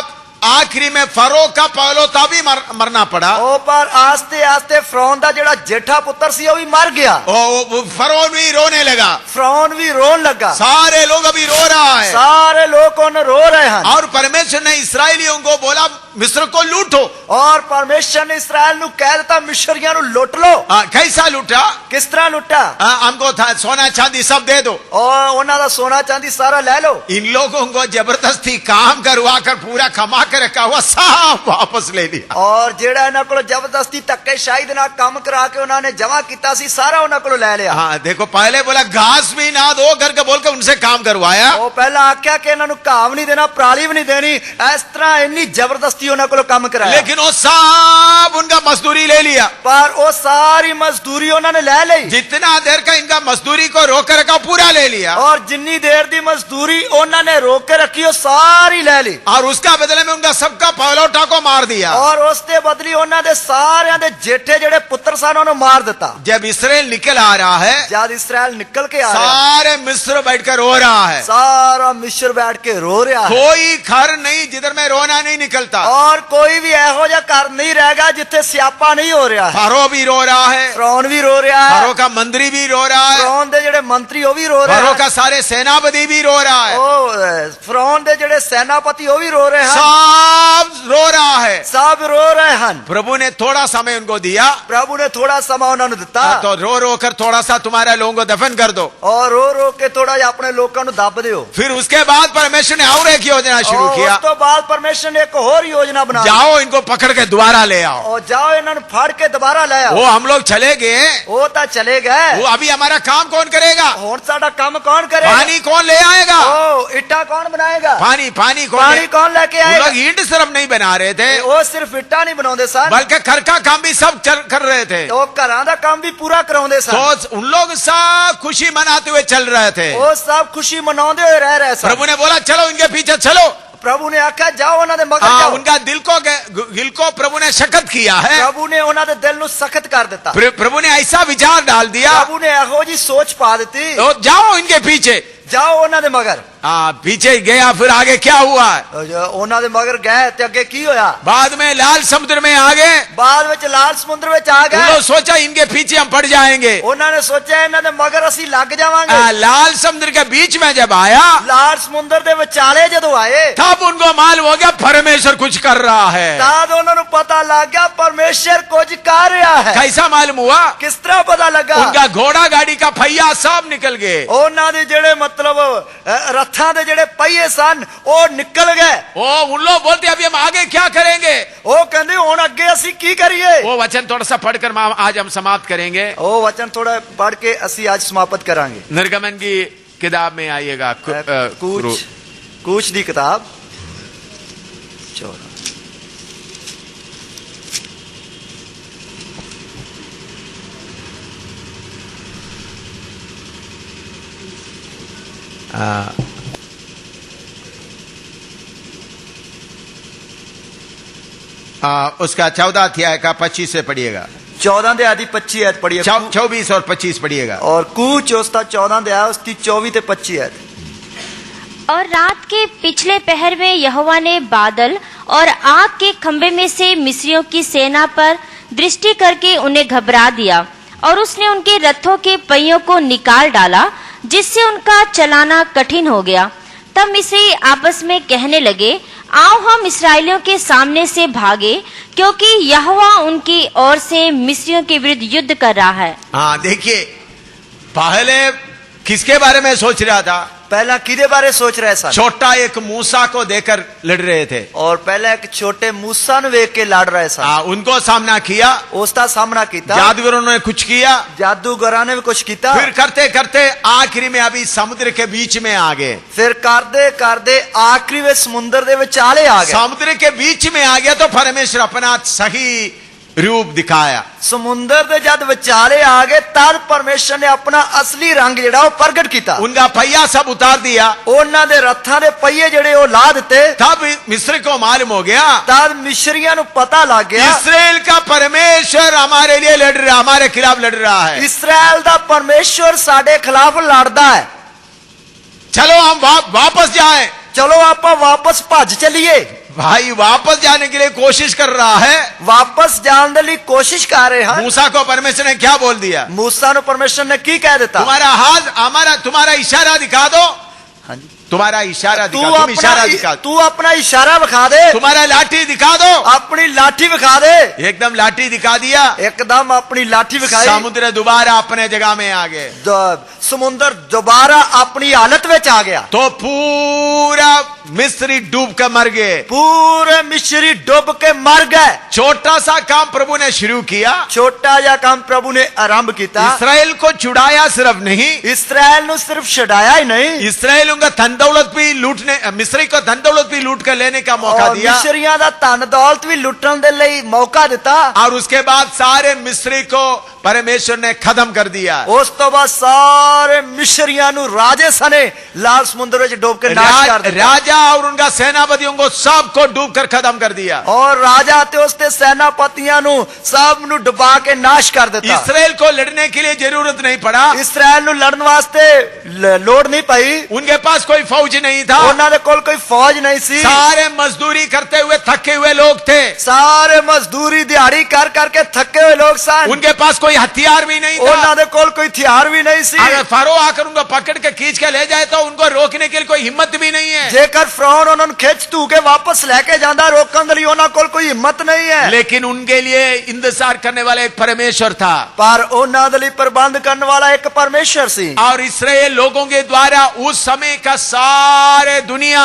आखिरी में फरो का पहलौता भी मरना पड़ा। ओ पर आस्ते आस्ते फरौन दा जेड़ा जेठा पुत्र सी वो भी मर गया। ओ फरौन भी रोने लगा। फरौन भी रोन लगा। सारे लोग अभी रो रहा है। सारे लोग रो रहे हैं। और परमेश्वर ने इसराइलियों को बोला मिस्र को लूटो। और परमेश्वर ने इसराइल नु कह दिता मिस्रियों नु लूट लो। कैसा लूटा? किस तरह लूटा? हमको सोना चांदी सब दे दो। और उन्हों दा सोना चांदी सारा ले लो। इन लोगों को जबरदस्ती काम करवा कर पूरा कमा के रखा हुआ सब वापस ले लिया। और जेड़ा इन्हां कोल जबरदस्ती धक्केशाही दे नाल काम करा के उन्होंने जमा किया सी सारा उन्हां कोल ले लिया। हाँ देखो पहले बोला घास भी ना दो करके बोल के उनसे काम करवाया। वो पहला आख्या कि इन्हां नु घाह भी नहीं देना पराली भी नहीं देनी। इस तरह इन्नी जबरदस्ती उन्हां कोल काम कराया। लेकिन वो सब उनका मजदूरी ले लिया। पर वो सारी मजदूरी उन्होंने ले ली। जितना देर का इनका मजदूरी को रोक के रखा पूरा ले लिया। और जिन्नी देर दी मजदूरी उन्होंने रोक के रखी वो सारी ले ली। और उसका बदले में उनका सबका पहलौठा को मार दिया। और उसते बदली ਉਹਨਾਂ ਦੇ ਸਾਰਿਆਂ ਦੇ ਜੇਠੇ ਜਿਹੜੇ ਪੁੱਤਰ ਸਨ ਉਹਨੂੰ ਮਾਰ ਦਿੱਤਾ। जब इस्राएल निकल आ रहा है, जब इस्राएल निकल के आ रहा है, सारे मिस्र बैठकर रो रहा है। सारा मिस्र बैठ के रो रहा है। कोई घर नहीं जिधर में रोना नहीं निकलता। और कोई भी ਇਹੋ ਜਿਹਾ घर नहीं रहेगा जिथे स्यापा नहीं हो रहा है। फरो भी रो रहा है, फरौन भी रो रहा है, फरो का मंत्री भी रो रहा है, फरौन दे ਜਿਹੜੇ ਮੰਤਰੀ ਉਹ ਵੀ रो रहे फरो हैं, का सारे सेनापति भी रो रहा है, ਉਹ फरौन ਦੇ ਜਿਹੜੇ सेनापति ਉਹ भी रो रहे हैं, सब रो रहा है। सब रो रहे हैं। प्रभु ने थोड़ा समय उनको दिया, प्रभु ने थोड़ा समय ਉਹਨਾਂ ਨੂੰ ਦਿੱਤਾ तो रो रो कर थोड़ा सा तुम्हारे लोगों को दफन कर दो। और रो रो के थोड़ा जिहा ਆਪਣੇ ਲੋਕਾਂ ਨੂੰ ਦੱਬ ਦਿਓ। फिर उसके बाद परमेश्वर ने और एक योजना शुरू और किया, उस तो बाद परमेश्वर ने एक और योजना बना जाओ इनको पकड़ के दोबारा ले आओ। और जाओ ਇਹਨਾਂ ਨੂੰ ਫੜ ਕੇ ਦੁਬਾਰਾ ਲੈ ਆਓ। वो हम लोग चले गए, ਉਹ ਤਾਂ ਚਲੇ गए, वो अभी हमारा काम कौन करेगा? ਹੁਣ ਸਾਡਾ ਕੰਮ कौन करेगा? पानी कौन ले आएगा? ओ इट्टा कौन बनाएगा? पानी पानी कौन पानी कौन लेके वो आएगा? लोग ईंट सिर्फ नहीं बना रहे थे, ਉਹ ਸਿਰਫ ਇੱਟਾਂ ਨਹੀਂ ਬਣਾਉਂਦੇ ਸਨ, बल्कि घर का काम भी सब कर रहे थे। ਉਹ ਘਰਾਂ ਦਾ ਕੰਮ ਵੀ ਪੂਰਾ ਕਰਾਉਂਦੇ ਸਨ। तो उन लोग सब खुशी मनाते हुए चल रहे थे। ਉਹ ਸਭ ਖੁਸ਼ੀ ਮਨਾਉਂਦੇ ਹੋਏ ਰਹਿ ਰਹੇ ਸਨ। प्रभु ने बोला चलो इनके पीछे चलो। प्रभु ने आख्या जाओ ਉਹਨਾਂ ਦੇ ਮਗਰ हाँ, जाओ। उनका दिल को प्रभु ने सख्त किया है। प्रभु ने ਉਹਨਾਂ ਦੇ ਦਿਲ ਨੂੰ ਸਖਤ ਕਰ ਦਿੱਤਾ। प्रभु ने ऐसा विचार डाल दिया, प्रभु ने ਇਹੋ ਜੀ ਸੋਚ ਪਾ ਦਿੱਤੀ, तो जाओ इनके पीछे। जाओ ਉਹਨਾਂ ਦੇ ਮਗਰ। हाँ, पीछे गया, फिर आगे क्या हुआ? ਉਹਨਾਂ ਦੇ ਮਗਰ ਗਏ ਤੇ ਅੱਗੇ ਕੀ ਹੋਇਆ? बाद में लाल समुद्र में आ गए। ਬਾਅਦ ਵਿੱਚ ਲਾਲ ਸਮੁੰਦਰ ਵਿੱਚ ਆ उन ਗਏ। लोग सोचा इनके पीछे हम पड़ जाएंगे। ਉਹਨਾਂ ਨੇ ਸੋਚਿਆ ਇਹਨਾਂ ਦੇ ਮਗਰ ਅਸੀਂ ਲੱਗ ਜਾਵਾਂਗੇ। लाल समुद्र के बीच में जब आया, ਲਾਲ ਸਮੁੰਦਰ ਦੇ ਵਿਚਾਲੇ ਜਦੋਂ ਆਏ, तब उनको मालूम हो गया परमेश्वर कुछ कर रहा है। ਤਦ ਉਹਨਾਂ ਨੂੰ ਪਤਾ ਲੱਗ ਗਿਆ ਪਰਮੇਸ਼ਰ ਕੁਝ ਕਰ ਰਿਹਾ ਹੈ। कैसा मालूम हुआ? ਕਿਸ ਤਰ੍ਹਾਂ ਪਤਾ ਲੱਗਾ? उनका घोड़ा गाड़ी का पहिया सब निकल गए। ਉਹਨਾਂ ਦੇ ਜਿਹੜੇ ਮਤਲਬ ਰੱਥਾਂ ਦੇ ਜਿਹੜੇ ਪਹੀਏ ਸਨ ਉਹ ਨਿਕਲ ਗਏ। उन लोग बोलते अभी हम आगे क्या करेंगे? ਉਹ ਕਹਿੰਦੇ ਹੁਣ ਅੱਗੇ ਅਸੀਂ ਕੀ ਕਰੀਏ? वो वचन थोड़ा सा पढ़कर आज हम समाप्त करेंगे। ਉਹ ਵਚਨ ਥੋੜਾ ਪੜ੍ਹ ਕੇ ਅਸੀਂ ਅੱਜ ਸਮਾਪਤ ਕਰਾਂਗੇ। निर्गमन की किताब में आइएगा, कूच दी किताब 14। उसका 14 अध्याय का 25 से पढ़िएगा, 14 ਦੇ ਆਦੀ 25 ਐਤ ਪੜ੍ਹੀਏ। 24 और 25 पढ़िएगा। और कूच उसका 14 ਦੇ ਆ उसकी 24 ਤੇ 25 ਐਤ। और रात के पिछले पहर में यहोवा ने बादल और आग के खंभे में से मिस्रियों की सेना पर दृष्टि करके उन्हें घबरा दिया, और उसने उनके रथों के पहियों को निकाल डाला, जिससे उनका चलाना कठिन हो गया। तब मिस्री आपस में कहने लगे, आओ हम इस्राएलियों के सामने से भागे, क्योंकि यहोवा उनकी ओर से मिस्रियों के विरुद्ध युद्ध कर रहा है। हाँ, देखिए, पहले किसके बारे में सोच रहा था? पहला किदे बारे सोच रहे सन? छोटा एक मूसा को देकर लड़ रहे थे, और पहले एक छोटे मूसा ने वेख के लड़ रहे सन। उनको सामना किया, उसका सामना किया, जादूगरों ने कुछ किया, जादूगरों ने भी कुछ किया। फिर करते करते आखिरी में अभी समुद्र के बीच में आ गए। फिर करते करते आखिरी में समुद्र दे विचाले आ गए। समुद्र के बीच में आ गया तो परमेश्वर अपना सही रूप दिखाया। समुद्र दे जद विचाले आ गए तब परमेश्वर ने अपना असली रंग जेड़ा वो प्रगट किया। उनका पहिया सब उतार दिया, उन्हां दे रथां दे पहिए जेड़े वो ला दिते। तब मिस्र को मालूम हो गया, तब मिस्रियों को पता लग गया इस्राएल का परमेश्वर हमारे लिए लड़ रहा, हमारे खिलाफ लड़ रहा है। इस्राएल दा परमेश्वर साडे खिलाफ लड़दा है। चलो हम वापस जाएं। चलो आप वापस भज चलिए। भाई वापस जाने के लिए कोशिश कर रहा है, वापस जाने के लिए कोशिश कर रहे हैं। मूसा को परमेश्वर ने क्या बोल दिया? मूसा ने परमेश्वर ने की कह देता? तुम्हारा हाथ हमारा, तुम्हारा इशारा दिखा दो। हाँ जी, तुम्हारा इशारा दिखा, तुम इशारा दिखा, तू अपना इशारा दिखा दे। तुम्हारा लाठी दिखा दो, अपनी लाठी दिखा दे। एकदम लाठी दिखा दिया, एकदम अपनी लाठी दिखाई। समुद्र दोबारा अपने जगह में आ गए। समुद्र दोबारा अपनी हालत में आ गया। तो पूरा मिस्री डूब कर मर गए, पूरे मिस्री डूब के मर गए। छोटा सा काम प्रभु ने शुरू किया, छोटा या काम प्रभु ने आरंभ किया। इस्राएल को छुड़ाया सिर्फ नहीं, इस्राएल ने सिर्फ छुड़ाया ही नहीं, इस्राएल उनका धन दौलत भी लूटने, मिस्री को धन दौलत भी लूट कर लेने का मौका दिया, मिस्रियों का धन दौलत भी लुटने दे लई मौका दिता। और उसके बाद सारे मिस्री को परमेश्वर ने खत्म कर दिया। उस तो बाद सारे मिस्रियों नु राजे सने लाल समुद्र में डूब के नाश कर दिया। राजा और उनका सेनापतियों को सबको डूब कर खत्म कर दिया। और राजा ते उसके सेनापतियों नु सब नु डुबा के नाश कर देता। इसराइल को लड़ने के लिए जरूरत नहीं पड़ा। इसराइल नु लड़ने वास्ते लोड़ नहीं पाई। उनके पास कोई फौज नहीं था। उन्होंने कोई फौज नहीं सी। सारे मजदूरी करते हुए थके हुए लोग थे। सारे मजदूरी दिहाड़ी कर करके थके हुए लोग सन। उनके पास कोई हथियार भी नहीं था। उन्होंने कोई हथियार भी नहीं सी। अगर फरो आकर उनको पकड़ के खींच के ले जाए तो उनको रोकने के लिए कोई हिम्मत भी नहीं है। जेकर फरौन उन्होंने खींच तू के वापस लेके जाता रोकने के लिए उन्होंने कोई हिम्मत नहीं है। लेकिन उनके लिए इंतजार करने वाला एक परमेश्वर था। पर उन्होंने लिए प्रबंध करने वाला एक परमेश्वर सी। और इस्राएल लोगों के द्वारा उस समय का सारे दुनिया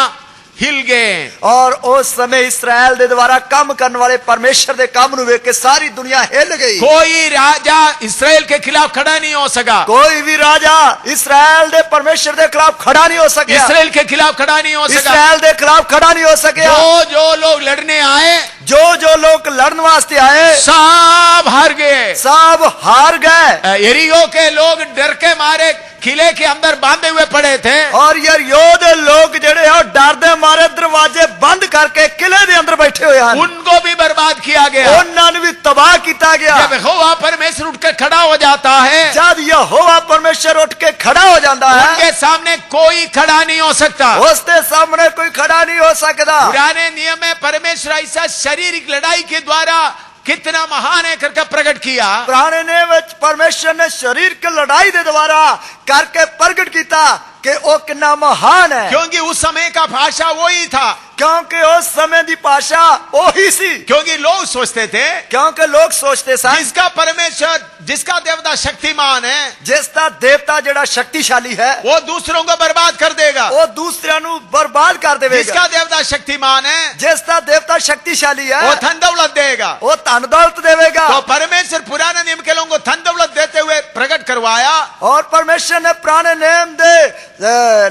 हिल गए। और उस समय इस्राएल दे द्वारा काम करने वाले परमेश्वर दे काम नु वेख के सारी दुनिया हिल गई। कोई राजा इस्राएल के खिलाफ खड़ा नहीं हो सका। कोई भी राजा इस्राएल दे परमेश्वर दे खिलाफ खड़ा नहीं हो सका। इस्राएल के खिलाफ खड़ा नहीं हो सका। इस्राएल दे खिलाफ खड़ा नहीं हो सके। जो लोग लड़ने आए, जो लोग लड़ने वास्ते आए, सब हार गए। सब हार गए। यरीहो के लोग डर के मारे किले के अंदर बांधे हुए पड़े थे। और ये योद्धा लोग जड़े हैं डर दे मारे दरवाजे बंद करके किले के अंदर बैठे हुए हैं। उनको भी बर्बाद किया गया। उन्होंने भी तबाह किया गया। जब यहोवा परमेश्वर उठ के खड़ा हो जाता है, जब यहोवा परमेश्वर उठ के खड़ा हो जाता है, उनके सामने कोई खड़ा नहीं हो सकता। उसके सामने कोई खड़ा नहीं हो सकता। पुराने नियम में परमेश्वर ऐसा शारीरिक लड़ाई के द्वारा कितना महान है करके प्रकट किया। पुराने नियम में परमेश्वर ने शरीर की लड़ाई के द्वारा करके प्रकट किया कि वो कितना महान है। क्योंकि उस समय का भाषा वही था। क्योंकि उस समय की भाषा वही सी। क्योंकि लोग सोचते थे, क्योंकि लोग सोचते सन जिसका परमेश्वर, जिसका देवता शक्तिमान है, जिसका देवता जड़ा शक्तिशाली है, वो दूसरों को बर्बाद कर देगा। वो दूसरों नु बर्बाद कर देगा। जिसका देवता शक्तिमान है, जिसका देवता शक्तिशाली है, वो धन दौलत देगा। वो धन दौलत देगा। तो परमेश्वर पुराने नियम के लोगों को धन दौलत देते हुए प्रकट करवाया। और परमेश्वर ने पुराने नियम दे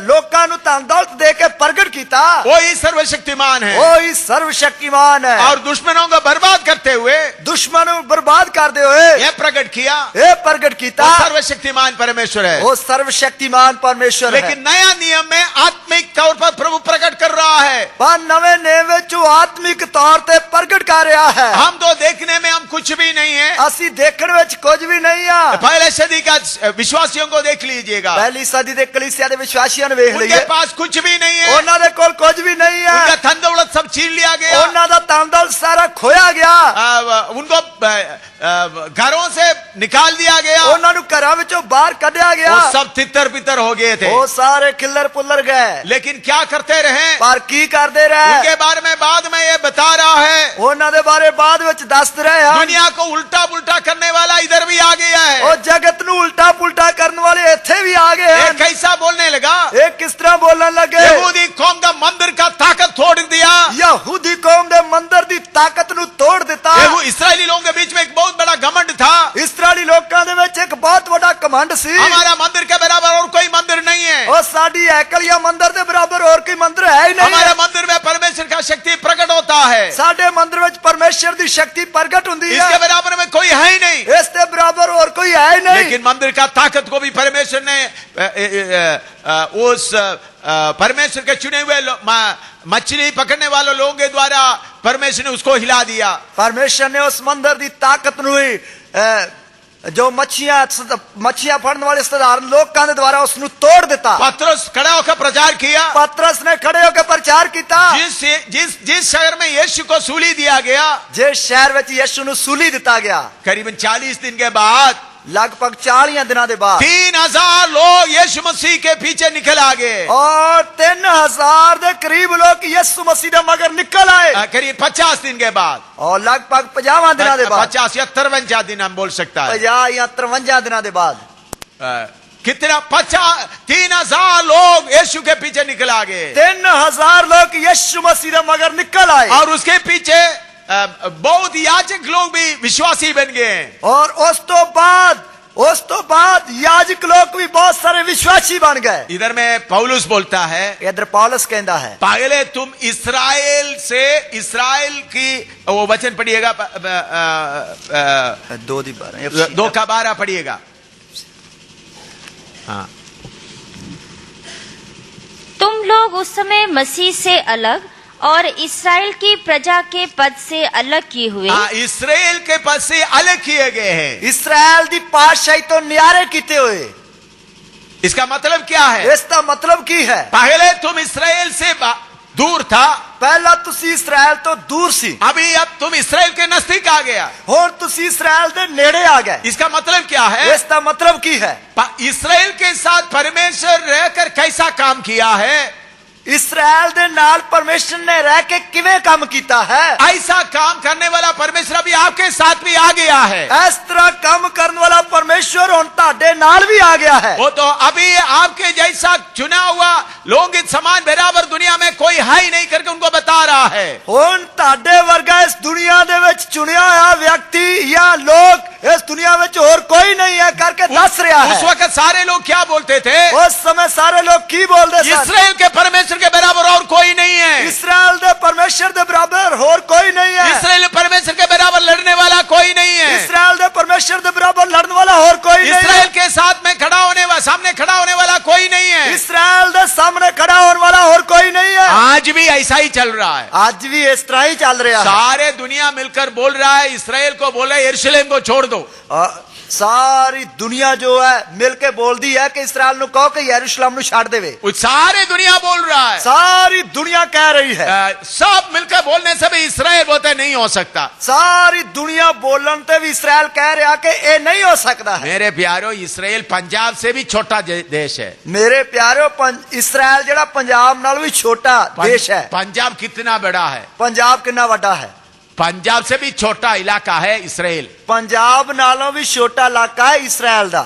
लोकां नु धन दौलत दे के प्रकट किया। वो ही सर्वशक्तिमान है। वो ही सर्वशक्तिमान है। और दुश्मनों को बर्बाद करते हुए, दुश्मनों को बर्बाद करते हुए यह प्रकट किया, ये प्रकट किया सर्वशक्तिमान परमेश्वर है। वो सर्वशक्तिमान परमेश्वर है। लेकिन नया नियम में आत्मिक तौर पर प्रभु प्रकट कर रहा है। पर नवे नियम विच आत्मिक तौर पे प्रकट कर रहा है। हम तो देखने में हम कुछ भी नहीं है। असी देखने विच कुछ भी नहीं है। पहले सदी का विश्वासियों को देख लीजिएगा। पहली सदी दे कलीसिया दे विश्वासियों ने देख लिया। उनके पास कुछ भी नहीं है। उन्हां दे कोल कुछ भी नहीं है। उनका धन दौलत सब छीन लिया गया। उन्हां दा धन दौलत सारा खोया गया। उनको घरों से निकाल दिया गया। उन्हां नु घरां विचों बाहर कढिया गया। वो सब तितर बितर हो गए थे। वो सारे खिल्लर पुल्लर गए। लेकिन क्या करते रहे? पर की करते रहे? उनके बारे में बाद में ये बता रहा है। उन्हां दे बारे बाद विच दस रहे हैं। दुनिया को उल्टा पुल्टा करने वाला इधर भी आ गया है। और जगत नु उल्टा पुल्टा करने वाले इथे भी आ गए हैं। कैसा बोलने लगा? एक किस तरह बोलने लगे? यहूदी कौम का मंदिर का ताकत तोड़ दिया। यहूदी कौम दे मंदिर दी ताकत नु तोड़ दिता। इस्राएली लोगों के बीच में एक बहुत बड़ा घमंड था। इस्राएली लोकां दे विच एक बहुत बड़ा घमंड सी। हमारा मंदिर के बराबर और कोई मंदिर नहीं है। और साडी हैकल या मंदिर दे बराबर और कोई मंदिर है ही नहीं। हमारे मंदिर में परमेश्वर का शक्ति प्रकट होता है। साडे मंदिर विच परमेश्वर दी शक्ति प्रकट हुंदी है। इसके बराबर में कोई है ही नहीं। इसके बराबर और कोई है ही नहीं। लेकिन मंदिर का ताकत को भी परमेश्वर ने उस परमेश्वर के चुने हुए मछली पकड़ने वालों लोगों के द्वारा परमेश्वर ने उसको हिला दिया। परमेश्वर ने उस मंदिर की ताकत जो मच्छियां फड़ने वाले साधारण लोगों के द्वारा उसनु तोड़ देता। पतरस खड़ा होकर प्रचार किया। पतरस ने खड़े होकर प्रचार किया। जिस शहर में यीशु को सूली दिया गया, जिस शहर में यीशु नु सूली दिता गया, करीबन 40 दिन के बाद, लगभग 40 दिनों के बाद 3000 लोग यीशु मसीह के पीछे निकल आ गए। और 3000 के करीब लोग यीशु मसीह के मगर निकल आए। करीब 50 दिन के बाद, और लगभग 50 दिनों के बाद, 50 या 53 दिन हम बोल सकता है, 50 या 53 दिनों के बाद कितना 3000 लोग यीशु के पीछे निकल आ गए। 3000 लोग यीशु मसीह के मगर निकल आए। और उसके पीछे बहुत याजक लोग भी विश्वासी बन गए। और उस तो बाद उस तो बाद याजक लोग भी बहुत सारे विश्वासी बन गए। इधर में पौलुस बोलता है, इधर पौलुस कहता है, पहले तुम इस्राएल की वो वचन पढ़िएगा, 2:12 पढ़िएगा। हाँ, तुम लोग उस समय मसीह से अलग और इसराइल की प्रजा के पद से अलग किए हुए, इस्राएल के पद से अलग किए गए हैं। इसराइल दी पातशाही तो न्यारे किते हुए। इसका मतलब क्या है? इसका मतलब की है, पहले तुम इस्राएल से दूर था, पहला तुसी इसराइल तो दूर सी, अभी अब तुम इसराइल के नजदीक आ गया, और तुसी इसराइल दे नेड़े आ गए। इसका मतलब क्या है? इसका मतलब की है, इसराइल के साथ परमेश्वर रहकर कैसा काम किया है, इसराइल दे नाल परमेश्वर ने रह के किवें काम कीता है, ऐसा काम करने वाला परमेश्वर अभी आपके साथ भी आ गया है। इस तरह काम करने वाला परमेश्वर हुण ताडे नाल भी आ गया है। वो तो अभी आपके जैसा चुना हुआ लोग इस समान बराबर दुनिया में कोई है ही नहीं करके उनको बता रहा है। हुण ताडे वर्गा इस दुनिया दे विच चुनिया हुआ व्यक्ति या लोग इस दुनिया में और कोई नहीं है करके दस रहा है। उस वक्त सारे लोग क्या बोलते थे? उस समय सारे लोग की बोलते थे? इस्राएल के परमेश्वर के बराबर और कोई नहीं है। इसराइल दे परमेश्वर दे बराबर और कोई नहीं है। इसराइल परमेश्वर के बराबर लड़ने वाला कोई नहीं है। इसराइल दे परमेश्वर दे बराबर लड़ने वाला और कोई नहीं है। इसराइल के साथ में खड़ा होने वाला, सामने खड़ा होने वाला कोई नहीं है। इसराइल दे सामने खड़ा होने वाला और कोई नहीं है। आज भी ऐसा ही चल रहा है। आज भी इस तरह ही चल रहा है। सारे दुनिया मिलकर बोल रहा है, इसराइल को बोले यरूशलेम को छोड़ दो। सारी दुनिया जो है मिलके बोल दी है कि इसराइल नु कहो कि यरूशलेम नु छाड़ देवे। सारे दुनिया बोल रहा है, सारी दुनिया कह रही है। सब मिलकर बोलने से भी इसराइल बोलते नहीं हो सकता। सारी दुनिया बोलन ते भी इसराइल कह रहा कि ये नहीं हो सकता है। मेरे प्यारो, इसराइल पंजाब से भी छोटा देश है। मेरे प्यारो, इसराइल जड़ा पंजाब नाल भी छोटा देश है। पंजाब कितना बड़ा है? पंजाब कितना बड़ा है? पंजाब से भी छोटा इलाका है इसराइल। पंजाब नालों भी छोटा इलाका है इसराइल दा,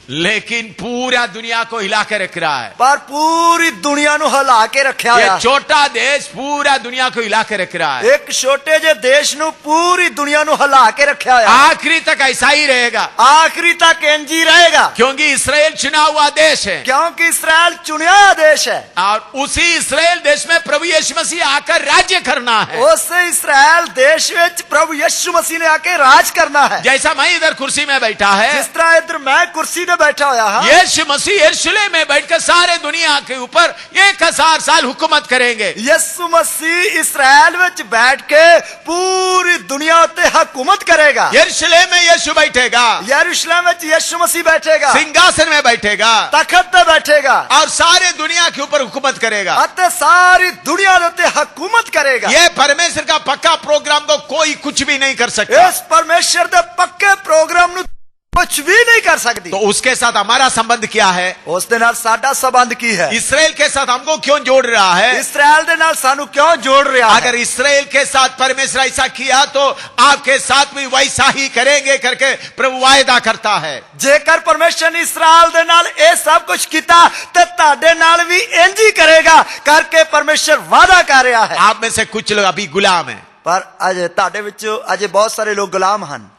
लेकिन पूरा दुनिया को हिला के रख रहा है। पर पूरी दुनिया नु हिला के रखा है। ये छोटा देश पूरा दुनिया को हिला के रख रहा है। एक छोटे जे देश नु पूरी दुनिया नु हिला के रखा है। आखिरी तक ऐसा ही रहेगा। आखिरी तक इंज ही रहेगा, क्योंकि इसराइल चुना हुआ देश है। क्योंकि इसराइल चुनिया हुआ देश है। और उसी इसराइल देश में प्रभु यीशु मसीह आकर राज्य करना है। उस इसराइल देश में प्रभु यीशु मसीह ने आके राज करना है। जैसा मैं इधर कुर्सी में बैठा है, जिस तरह इधर मैं कुर्सी पे बैठा हुआ हूं, यीशु मसीह यरूशलेम में बैठकर सारे दुनिया के ऊपर 1000 साल हुकूमत करेंगे। यीशु मसीह इसराइल में बैठ के पूरी दुनिया उत्ते हुकूमत करेगा। यरूशलेम में यीशु बैठेगा, यरूशलेम में यीशु मसीह बैठेगा, सिंहासन में बैठेगा, तख्त पे बैठेगा और सारे दुनिया के ऊपर हुकूमत करेगा। अते सारी दुनिया उत्ते हुकूमत करेगा। यह परमेश्वर का पक्का प्रोग्राम तो कोई कुछ भी नहीं कर सकता। इस परमेश्वर के पक्के प्रोग्राम नु कुछ भी नहीं कर सकती। तो उसके साथ हमारा संबंध क्या है? उस दे नाल साडा संबंध की है? इसराइल के साथ हमको क्यों जोड़ रहा है? इसराइल दे नाल सानू क्यों जोड़ रहा है? अगर इसराइल के साथ परमेश्वर ऐसा किया तो आपके साथ भी वैसा ही करेंगे करके प्रभु वायदा करता है। जेकर परमेश्वर ने इसराइल दे नाल ए सब कुछ किया ते ताडे नाल भी इंज ही करेगा करके परमेश्वर वादा कर रहा है। आप में से कुछ लोग अभी गुलाम हैं, पर अजे ताडे विचों अजे बहुत सारे लोग गुलाम हन।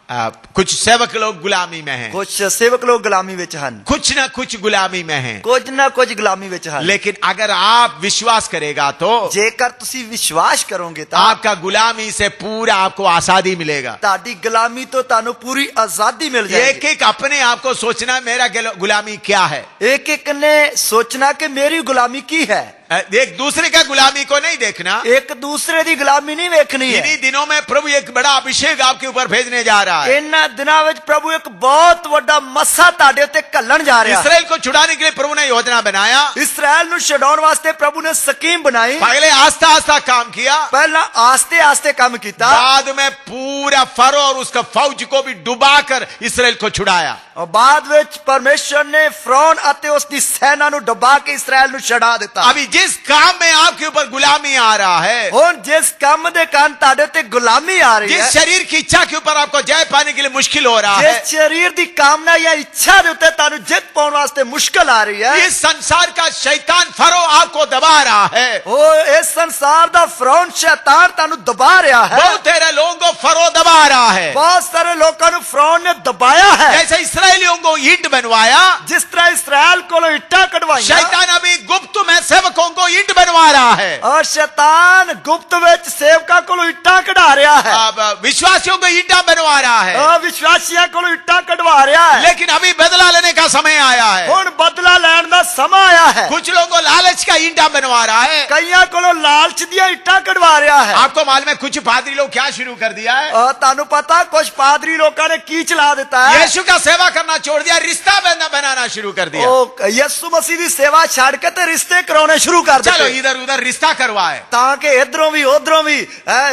कुछ सेवक लोग गुलामी में हैं, कुछ सेवक लोग गुलामी विच हन, कुछ ना कुछ गुलामी में हैं, कुछ ना कुछ गुलामी विच हन। लेकिन अगर आप विश्वास करेगा तो जेकर तुसी विश्वास करोगे तो आपका गुलामी से पूरा आपको आजादी मिलेगा। ताडी गुलामी तो तानु पूरी आजादी मिल जाएगी। एक एक अपने आप को सोचना मेरा गुलामी क्या है। एक एक ने सोचना कि मेरी गुलामी की है। एक दूसरे का गुलामी को नहीं देखना, एक दूसरे की गुलामी नहीं देखनी है। इन्हीं दिनों में प्रभु एक बड़ा अभिषेक आपके ऊपर भेजने जा रहा है। इन दिनों में प्रभु एक बहुत बड़ा मसा ताडे ते कलन जा रहा है। इसराइल को छुड़ाने के लिए प्रभु ने योजना बनाया। इसराइल नु छुड़ाने वास्ते प्रभु ने स्कीम बनाई। पहले आस्ता आस्ता काम किया, पहला आस्ते आस्ते काम किया, बाद में पूरा फरो और उसका फौज को भी डुबाकर इसराइल को छुड़ाया। और बाद में परमेश्वर ने फरौन अते उसकी सेना नु डुबा के इसराइल नु छुड़ा दिता। अभी जिस काम में आपके ऊपर गुलामी आ रहा है, और जिस काम दे कान ताडे ते गुलामी आ रही है, जिस शरीर की इच्छा के ऊपर आपको जय पाने के लिए मुश्किल हो रहा है, जिस शरीर दी कामना या इच्छा दे उत्ते तानु जित पाउन वास्ते मुश्किल आ रही है, इस संसार का शैतान फरो आपको दबा रहा है। ओ इस संसार दा फरौन शैतान तानु दबा रहा है। बहुत सारे लोगों को फरो दबा रहा है, बहुत सारे लोगों नु फरौन ने दबाया है। जैसे इसराइल इसराइलियों को ईंट बनवाया, जिस तरह इसराइल को इट्टा कढ़वाई, शैतान अभी गुप्त में सेवकों को ईंट बनवा रहा है। और शैतान गुप्त विच सेवका को इट्टा कढ़ा रहा है, अब विश्वासियों को ईंटा बनवा रहा है, विश्वासियों को इट्टा कढ़वा रहा है। लेकिन अभी बदला लेने का समय आया है। हुण बदला लैण दा समा आया है। कुछ लोगों को लालच का ईंटा बनवा रहा है, कईयां को लालच दिया इट्टा कढ़वा रहा है। आपको मालूम है कुछ पादरी लोग क्या शुरू कर दिया है? तानू पता कुछ पादरी लोगों ने की चला देता है, यीशु का सेवा करना छोड़ दिया, रिश्ता बनाना शुरू कर दिया। यीशु मसीह की सेवा छाड़ के ते रिश्ते कराने शुरू कर दिए। चलो इधर उधर रिश्ता करवाए, ताकि इधरों भी उधरों भी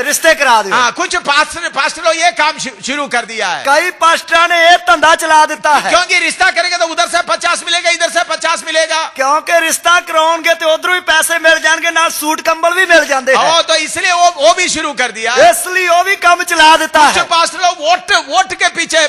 रिश्ते करा दे। हाँ, कुछ पास्टर लोग ये काम शुरू कर दिया है। कई पास्टर ने ये धंधा चला देता है, क्योंकि रिश्ता करेंगे तो उधर से 50 मिलेगा, इधर से 50 मिलेगा, क्योंकि रिश्ता कराओगे तो उधरों भी पैसे मिल जाएंगे, ना सूट कंबल भी मिल जाते हैं। तो इसलिए वो भी शुरू कर दिया, इसलिए वो भी काम चला देता है। कुछ पास्टर लोग वोट के पीछे